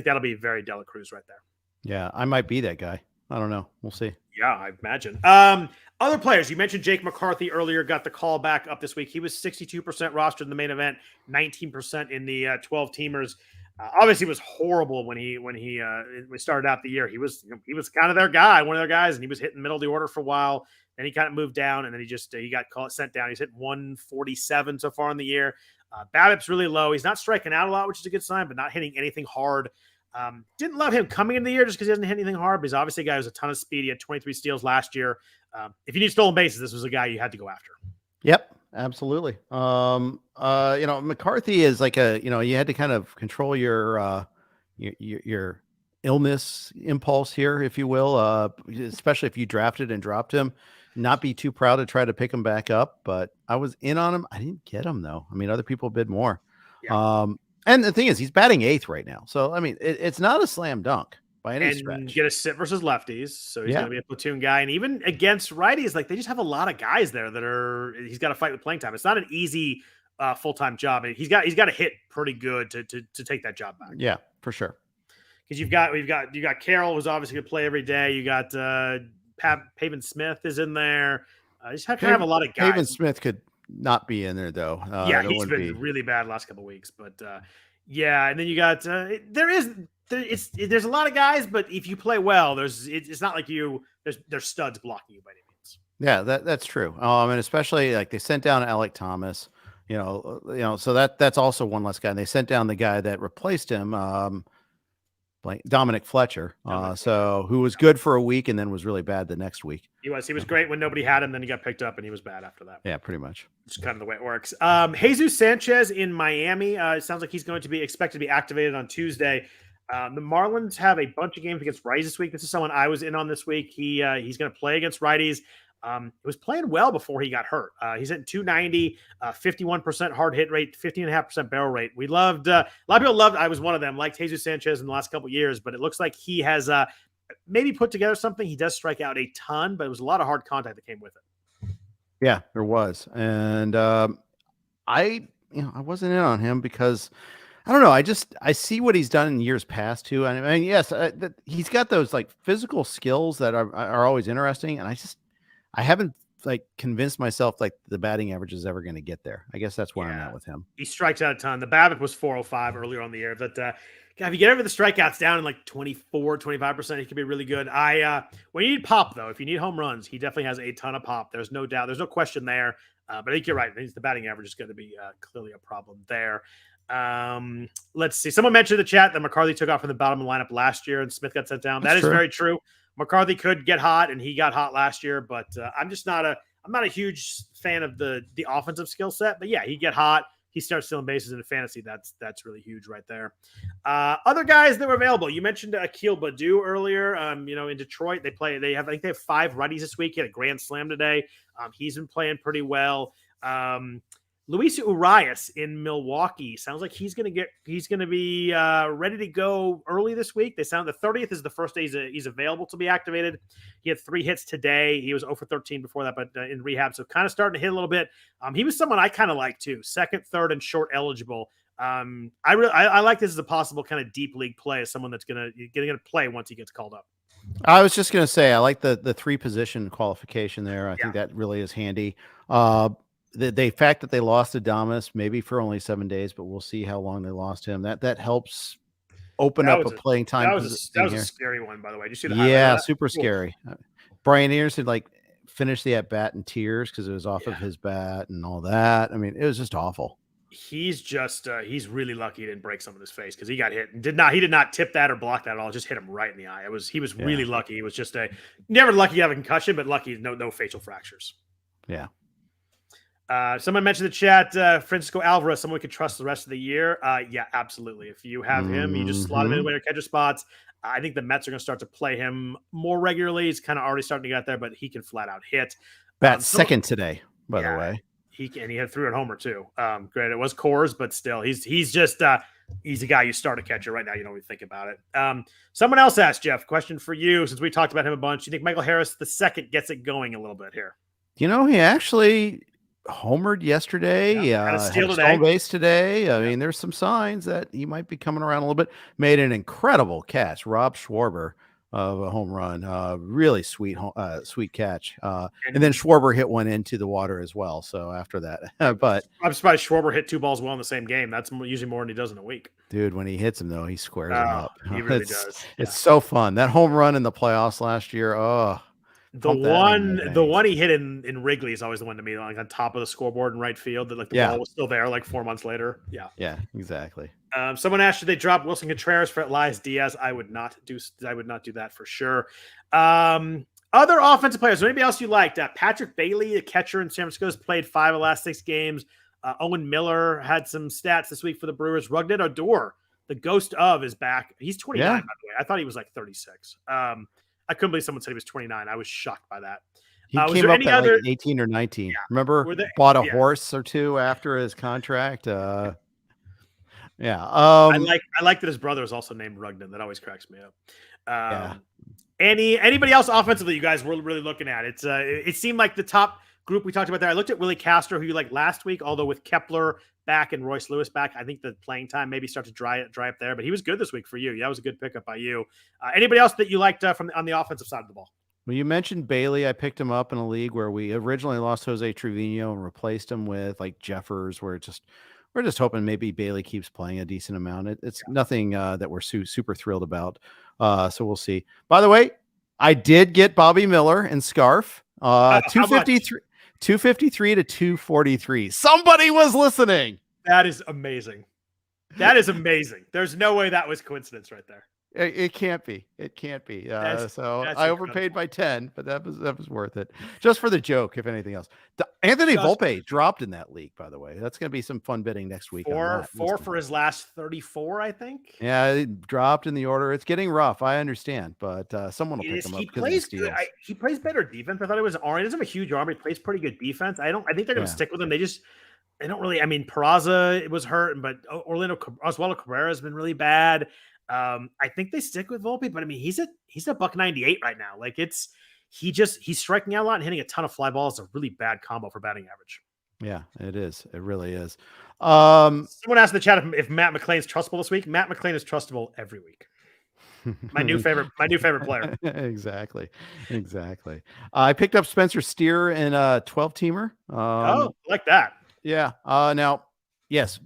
that'll be very De La Cruz right there. Yeah, I might be that guy. I don't know. We'll see. Yeah, I imagine. Other players, you mentioned Jake McCarthy earlier, got the call back up this week. He was 62% rostered in the main event, 19% in the 12 teamers. Obviously, it was horrible when we started out the year. He was kind of their guy, one of their guys, and he was hitting middle of the order for a while. Then he kind of moved down, and then he got sent down. He's hit 147 so far in the year. BABIP's really low. He's not striking out a lot, which is a good sign, but not hitting anything hard. Didn't love him coming into the year just because he hasn't hit anything hard, but he's obviously a guy who has a ton of speed. He had 23 steals last year. If you need stolen bases, this was a guy you had to go after. Yep, absolutely. McCarthy is like you had to kind of control your illness impulse here, if you will, especially if you drafted and dropped him. Not be too proud to try to pick him back up, but I was in on him. I didn't get him though. I mean, other people bid more. Yeah. And the thing is, he's batting 8th right now. So, I mean, it's not a slam dunk by any stretch. Get a sit versus lefties. So he's going to be a platoon guy. And even against righties, like they just have a lot of guys there he's got to fight with playing time. It's not an easy full-time job. And he's got to hit pretty good to take that job back. Yeah, for sure. Because you got Carroll, who's obviously going to play every day. You got Pavin Smith is in there. You just have a lot of guys. Pavin Smith could not be in there though. He's been really bad last couple of weeks, but and then you got there's a lot of guys, but if you play well, it's not like there's studs blocking you by any means. Yeah, that's true. And especially like they sent down Alec Thomas, so that's also one less guy. And they sent down the guy that replaced him, Dominic Fletcher, who was good for a week and then was really bad the next week. He was great when nobody had him, then he got picked up and he was bad after that. Yeah, pretty much. It's kind of the way it works. Jesus Sanchez in Miami. It sounds like he's going to be expected to be activated on Tuesday. The Marlins have a bunch of games against righties this week. This is someone I was in on this week. He's going to play against righties. He was playing well before he got hurt. He's hitting 290, 51% hard hit rate, 15.5% barrel rate. We loved a lot of people loved. I was one of them. Liked Jesus Sanchez in the last couple of years, but it looks like he has maybe put together something. He does strike out a ton, but it was a lot of hard contact that came with it. Yeah, there was, and I wasn't in on him because I don't know. I see what he's done in years past too. I mean, yes, he's got those like physical skills that are always interesting, and I haven't like convinced myself like the batting average is ever going to get there. I guess that's where I'm at with him. He strikes out a ton. The BABIP was 405 earlier on the year, but if you get over the strikeouts down in like 24, 25%, he could be really good. When you need pop though, if you need home runs, he definitely has a ton of pop. There's no doubt. There's no question there. But I think you're right. The batting average is going to be clearly a problem there. Let's see. Someone mentioned in the chat that McCarthy took off from the bottom of the lineup last year and Smith got sent down. That is very true. McCarthy could get hot, and he got hot last year, but I'm not a huge fan of the offensive skill set. But yeah, he get hot. He starts stealing bases in fantasy. That's really huge right there. Other guys that were available. You mentioned Akil Baddoo earlier. In Detroit, they have 5 righties this week. He had a grand slam today. He's been playing pretty well. Luis Urias in Milwaukee sounds like he's going to be ready to go early this week. The 30th is the first day he's available to be activated. He had 3 hits today. He was 0 for 13 before that, but in rehab, so kind of starting to hit a little bit. He was someone I kind of like too. 2nd, 3rd, and short eligible. I like this as a possible kind of deep league play as someone that's going to play once he gets called up. I was just going to say I like the 3 position qualification there. I think that really is handy. The fact that they lost Adames maybe for only 7 days, but we'll see how long they lost him. That helps open up a playing time. That was a scary one, by the way. Did you see the highlight? Yeah, super scary. Brian Anderson, like finished the at bat in tears because it was off of his bat and all that. I mean, it was just awful. He's just he's really lucky he didn't break some of his face because he got hit and he did not tip that or block that at all. Just hit him right in the eye. He was really lucky. He was just never lucky to have a concussion, but lucky no facial fractures. Yeah. Someone mentioned the chat, Francisco Alvarez, someone we could trust the rest of the year. Yeah, absolutely. If you have him, you just slot him in your catcher spots. I think the Mets are going to start to play him more regularly. He's kind of already starting to get there, but he can flat out hit. Bat second today, by the way. He had 3-run homer too. Great. It was Coors, but still, he's just he's a guy you start a catcher right now. You don't even think about it. Someone else asked, Jeff, question for you since we talked about him a bunch. You think Michael Harris II gets it going a little bit here? He actually homered yesterday. Had a stolen base today. I mean, there's some signs that he might be coming around a little bit. Made an incredible catch, Rob Schwarber, of a home run. Really sweet catch. And then Schwarber hit one into the water as well. So after that, but I'm surprised Schwarber hit 2 balls well in the same game. That's usually more than he does in a week. Dude, when he hits him though, he squares him up. He really does. It's so fun. That home run in the playoffs last year. The one he hit in Wrigley is always the one to me, like on top of the scoreboard in right field. That the ball was still there, like 4 months later. Yeah, exactly. Someone asked, should they drop Wilson Contreras for Elias Diaz? I would not do that for sure. Other offensive players. Is there anybody else you liked? Patrick Bailey, the catcher in San Francisco, has played 5 of the last 6 games. Owen Miller had some stats this week for the Brewers. Rougned Odor, the ghost of, is back. He's 29, by the way. I thought he was like 36. I couldn't believe someone said he was 29. I was shocked by that. He came up at like 18 or 19. Yeah. Remember, bought a horse or 2 after his contract. I like that his brother is also named Rougned. That always cracks me up. Anybody else offensively you guys were really looking at? It seemed like the top group we talked about there. I looked at Willie Castro, who you liked last week, although with Kepler back and Royce Lewis back, I think the playing time maybe start to dry up there, but he was good this week for you. Yeah, that was a good pickup by you. Anybody else that you liked on the offensive side of the ball? Well, you mentioned Bailey. I picked him up in a league where we originally lost Jose Trevino and replaced him with like Jeffers, we're just hoping maybe Bailey keeps playing a decent amount. It's nothing that we're super thrilled about. So we'll see. By the way, I did get Bobby Miller and Scarf, 253 to 243. Somebody was listening. That is amazing. There's no way that was coincidence right there. It can't be. That's I overpaid by 10, but that was worth it. Just for the joke, if anything else. Anthony Volpe dropped in that league, by the way. That's going to be some fun bidding next week. Four for his last 34, I think. Yeah, it dropped in the order. It's getting rough. I understand, but someone will pick him up. He plays good. He plays better defense. I thought it was an arm. He doesn't have a huge arm. He plays pretty good defense. I think they're going to stick with him. They don't really. I mean, Peraza was hurt, but Oswaldo Cabrera has been really bad. I think they stick with Volpe, but I mean, he's at $198 right now. Like he's striking out a lot and hitting a ton of fly balls. It's a really bad combo for batting average. Yeah, it is. It really is. Someone asked in the chat if Matt McClain's trustable this week. Matt McClain is trustable every week. My new favorite player. Exactly. I picked up Spencer Steer in a 12-teamer. Like that. Yeah. Now, yes,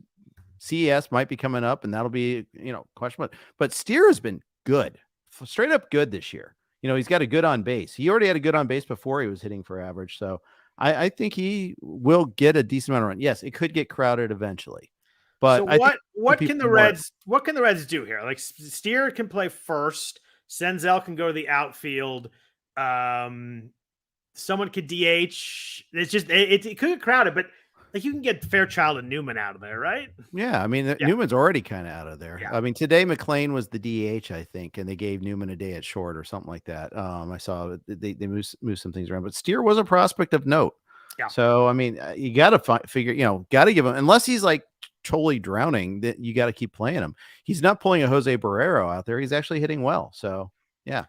CES might be coming up, and that'll be, question. But Steer has been good, straight up good this year. He's got a good on base. He already had a good on base before he was hitting for average. So I think he will get a decent amount of run. Yes, it could get crowded eventually. But so what can the Reds do here? Like Steer can play first. Senzel can go to the outfield. Someone could DH. It's just it could get crowded, but like you can get Fairchild and Newman out of there, right? Yeah, I mean Newman's already kind of out of there. Yeah. I mean today McClain was the DH, I think, and they gave Newman a day at short or something like that. I saw they moved some things around, but Steer was a prospect of note. Yeah. So I mean, you got to figure, got to give him, unless he's like totally drowning, that you got to keep playing him. He's not pulling a Jose Barrero out there. He's actually hitting well. So yeah.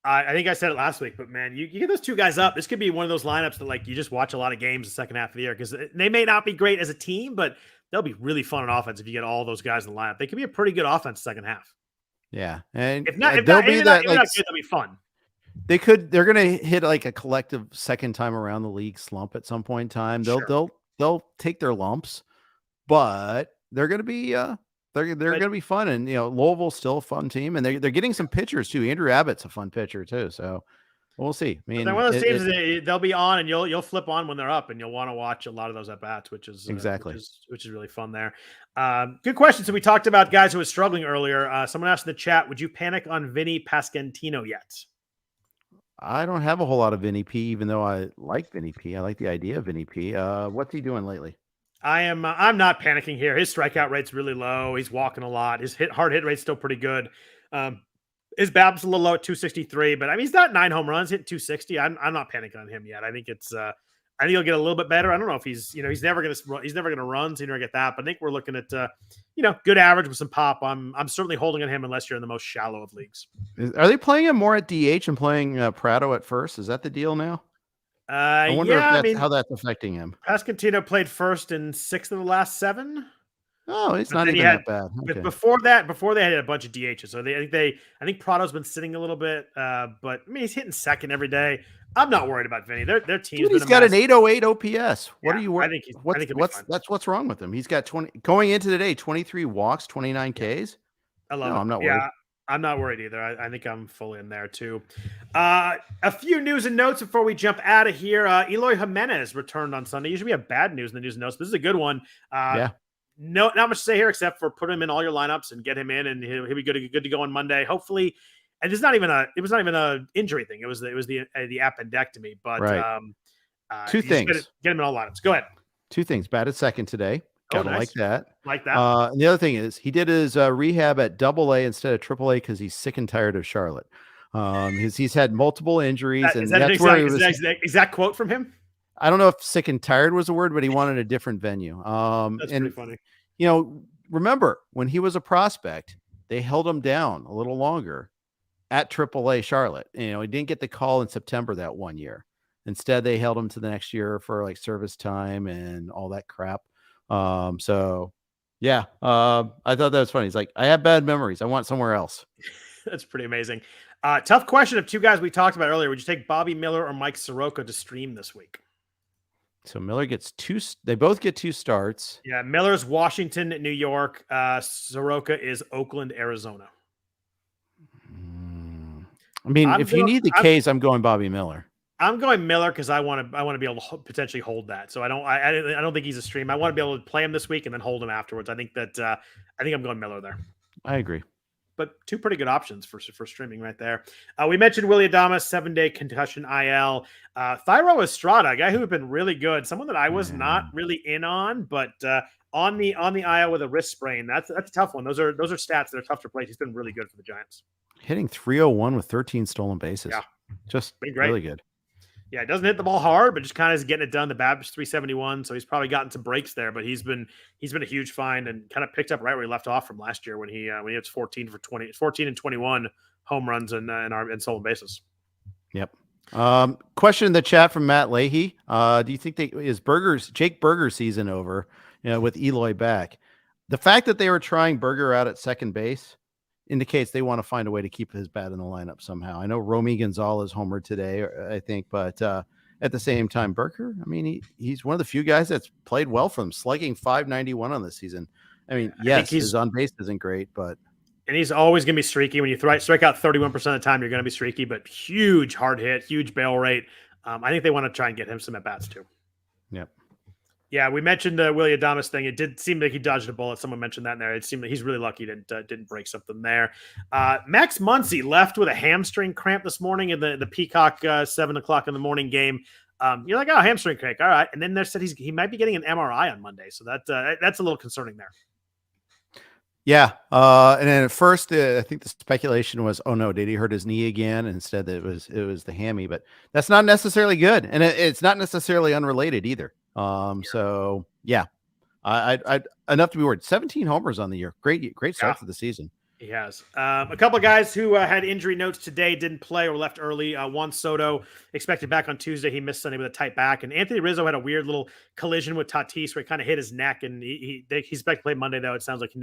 I think I said it last week, but man, you get those two guys up. This could be one of those lineups that like you just watch a lot of games the second half of the year because they may not be great as a team, but they'll be really fun on offense if you get all those guys in the lineup. They could be a pretty good offense second half. Yeah, and if not good, they'll be fun. They're going to hit like a collective second time around the league slump at some point in time. They'll take their lumps, but they're going to be They're going to be fun, and Louisville's still a fun team, and they're getting some pitchers too. Andrew Abbott's a fun pitcher too. So, We'll see. I mean, then one of those teams, they'll be on, and you'll flip on when they're up, and you'll want to watch a lot of those at bats, which is exactly which is really fun there. Good question. So we talked about guys who were struggling earlier. Someone asked in the chat, would you panic on Vinny Pasquantino yet? I don't have a whole lot of Vinny P, even though I like Vinny P. I like the idea of Vinny P. What's he doing lately? I'm not panicking here. His strikeout rate's really low. He's walking a lot. His hard hit rate's still pretty good. His BABIP's a little low at 263, but I mean, he's got 9 home runs, hit 260. I'm not panicking on him yet. I think he'll get a little bit better. I don't know if he's never going to run, so you never get that. But I think we're looking at good average with some pop. I'm certainly holding on him unless you're in the most shallow of leagues. Are they playing him more at DH and playing Prado at first? Is that the deal now? I wonder how that's affecting him. Pasquantino played first in 6 of the last 7. Oh, it's not even that bad. Okay. Before they had a bunch of DHs. So I think Prado's been sitting a little bit, but I mean he's hitting second every day. I'm not worried about Vinny. Their team's he's got an 808 OPS. What are you worried? What's wrong with him? He's got 20 going into today, 23 walks, 29 Ks. I love it. I'm not worried. I'm not worried either. I think I'm fully in there too. A few news and notes before we jump out of here. Eloy Jimenez returned on Sunday. Usually we have bad news in the news and notes. This is a good one. No, not much to say here except for put him in all your lineups and get him in, and he'll be good to go on Monday. Hopefully, and it was not even a injury thing. It was the appendectomy. But right. Two things. Get him in all lineups. Go ahead. Two things. Batted second today. Gotta nice. like that. Like that. And the other thing is he did his rehab at AA instead of AAA because he's sick and tired of Charlotte. He's had multiple injuries, and that's where exact quote from him. I don't know if sick and tired was a word, but he wanted a different venue. That's pretty funny. Remember when he was a prospect, they held him down a little longer at AAA Charlotte. He didn't get the call in September that one year. Instead, they held him to the next year for like service time and all that crap. I thought that was funny. He's like, I have bad memories. I want somewhere else. That's pretty amazing. Tough question of two guys we talked about earlier. Would you take Bobby Miller or Mike Soroka to stream this week? So Miller gets they both get 2 starts. Yeah. Miller's Washington, New York. Soroka is Oakland, Arizona. I mean, if you need the Ks, I'm going Bobby Miller. I'm going Miller because I want to be able to potentially hold that. So I don't think he's a stream. I want to be able to play him this week and then hold him afterwards. I think I'm going Miller there. I agree. But 2 pretty good options for streaming right there. We mentioned Willy Adames, 7-day concussion IL. Thairo Estrada, a guy who had been really good, someone that I was not really in on, but on the IL with a wrist sprain. That's a tough one. Those are stats that are tough to play. He's been really good for the Giants. Hitting 301 with 13 stolen bases. Yeah, just really good. Yeah, it doesn't hit the ball hard, but just kind of is getting it done. The BABIP's 371, so he's probably gotten some breaks there. But he's been a huge find and kind of picked up right where he left off from last year when he had 14 and 21 home runs and stolen bases. Yep. Question in the chat from Matt Leahy. Do you think is Jake Berger season over? With Eloy back, the fact that they were trying Berger out at second base indicates they want to find a way to keep his bat in the lineup somehow. I know Romy Gonzalez homered today, I think, but at the same time, Berger, I mean, he's one of the few guys that's played well for them, slugging .591 on this season. I mean, yes, his on base isn't great, but he's always going to be streaky. When you strike out 31% of the time, you're going to be streaky, but huge hard hit, huge bail rate. I think they want to try and get him some at bats too. Yep. Yeah, we mentioned the Willy Adames thing. It did seem like he dodged a bullet. Someone mentioned that in there. It seemed like he's really lucky he didn't break something there. Max Muncy left with a hamstring cramp this morning in the Peacock 7 o'clock in the morning game. You're like, oh, hamstring cramp, all right. And then they said he might be getting an MRI on Monday, so that's a little concerning there. Yeah, and then at first, I think the speculation was, oh no, did he hurt his knee again? And instead, it was the hammy, but that's not necessarily good, and it's not necessarily unrelated either. So yeah, I enough to be worried. 17 homers on the year, great start to the season. He has. A couple of guys who had injury notes today didn't play or left early. Juan Soto expected back on Tuesday. He missed Sunday with a tight back. And Anthony Rizzo had a weird little collision with Tatis where he kind of hit his neck. And he's expected to play Monday, though. It sounds like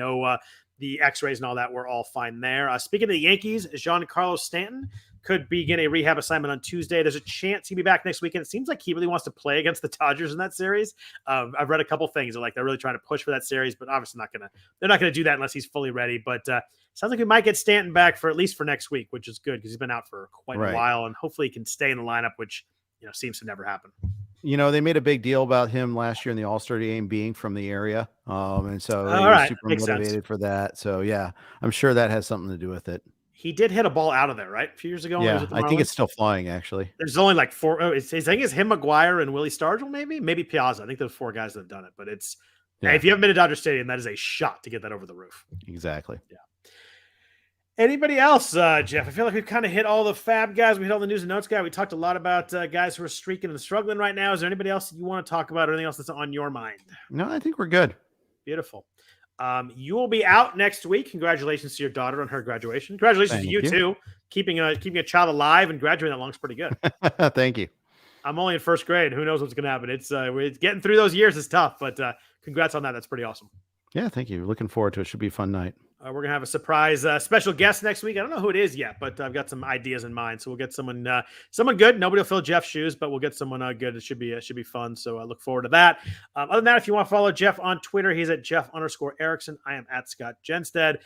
the x-rays and all that were all fine there. Speaking of the Yankees, Giancarlo Stanton could begin a rehab assignment on Tuesday. There's a chance he'll be back next weekend. It seems like he really wants to play against the Dodgers in that series. I've read a couple things they're really trying to push for that series, but obviously they're not gonna do that unless he's fully ready. But sounds like we might get Stanton back for at least for next week, which is good because he's been out for quite a while, and hopefully he can stay in the lineup, which seems to never happen. They made a big deal about him last year in the All-Star game being from the area. And so he was super motivated for that. So yeah, I'm sure that has something to do with it. He did hit a ball out of there, right? A few years ago. Yeah, I think it's still flying, actually. There's only like four. I think it's him, McGuire, and Willie Stargell, maybe Piazza. I think there's 4 guys that have done it. But hey, if you haven't been to Dodger Stadium, that is a shot to get that over the roof. Exactly. Yeah. Anybody else, Jeff? I feel like we've kind of hit all the FAAB guys. We hit all the news and notes guy. We talked a lot about guys who are streaking and struggling right now. Is there anybody else you want to talk about or anything else that's on your mind? No, I think we're good. Beautiful. You will be out next week. Congratulations to your daughter on her graduation. Congratulations to you too. Keeping a child alive and graduating that long is pretty good. Thank you. I'm only in first grade. Who knows what's going to happen? It's getting through those years is tough, but congrats on that. That's pretty awesome. Yeah, thank you. Looking forward to it. Should be a fun night. We're going to have a surprise special guest next week. I don't know who it is yet, but I've got some ideas in mind. So we'll get someone good. Nobody will fill Jeff's shoes, but we'll get someone good. It should be fun. So I look forward to that. Other than that, if you want to follow Jeff on Twitter, he's at Jeff_Erickson. I am at Scott Jenstad.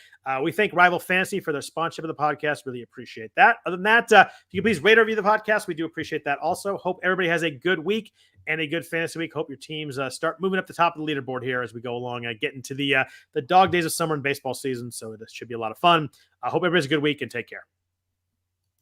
We thank Rival Fantasy for their sponsorship of the podcast. Really appreciate that. Other than that, if you can please rate or review the podcast, we do appreciate that also. Hope everybody has a good week and a good fantasy week. Hope your teams start moving up the top of the leaderboard here as we go along, get into the dog days of summer and baseball season. So this should be a lot of fun. I hope everybody has a good week and take care.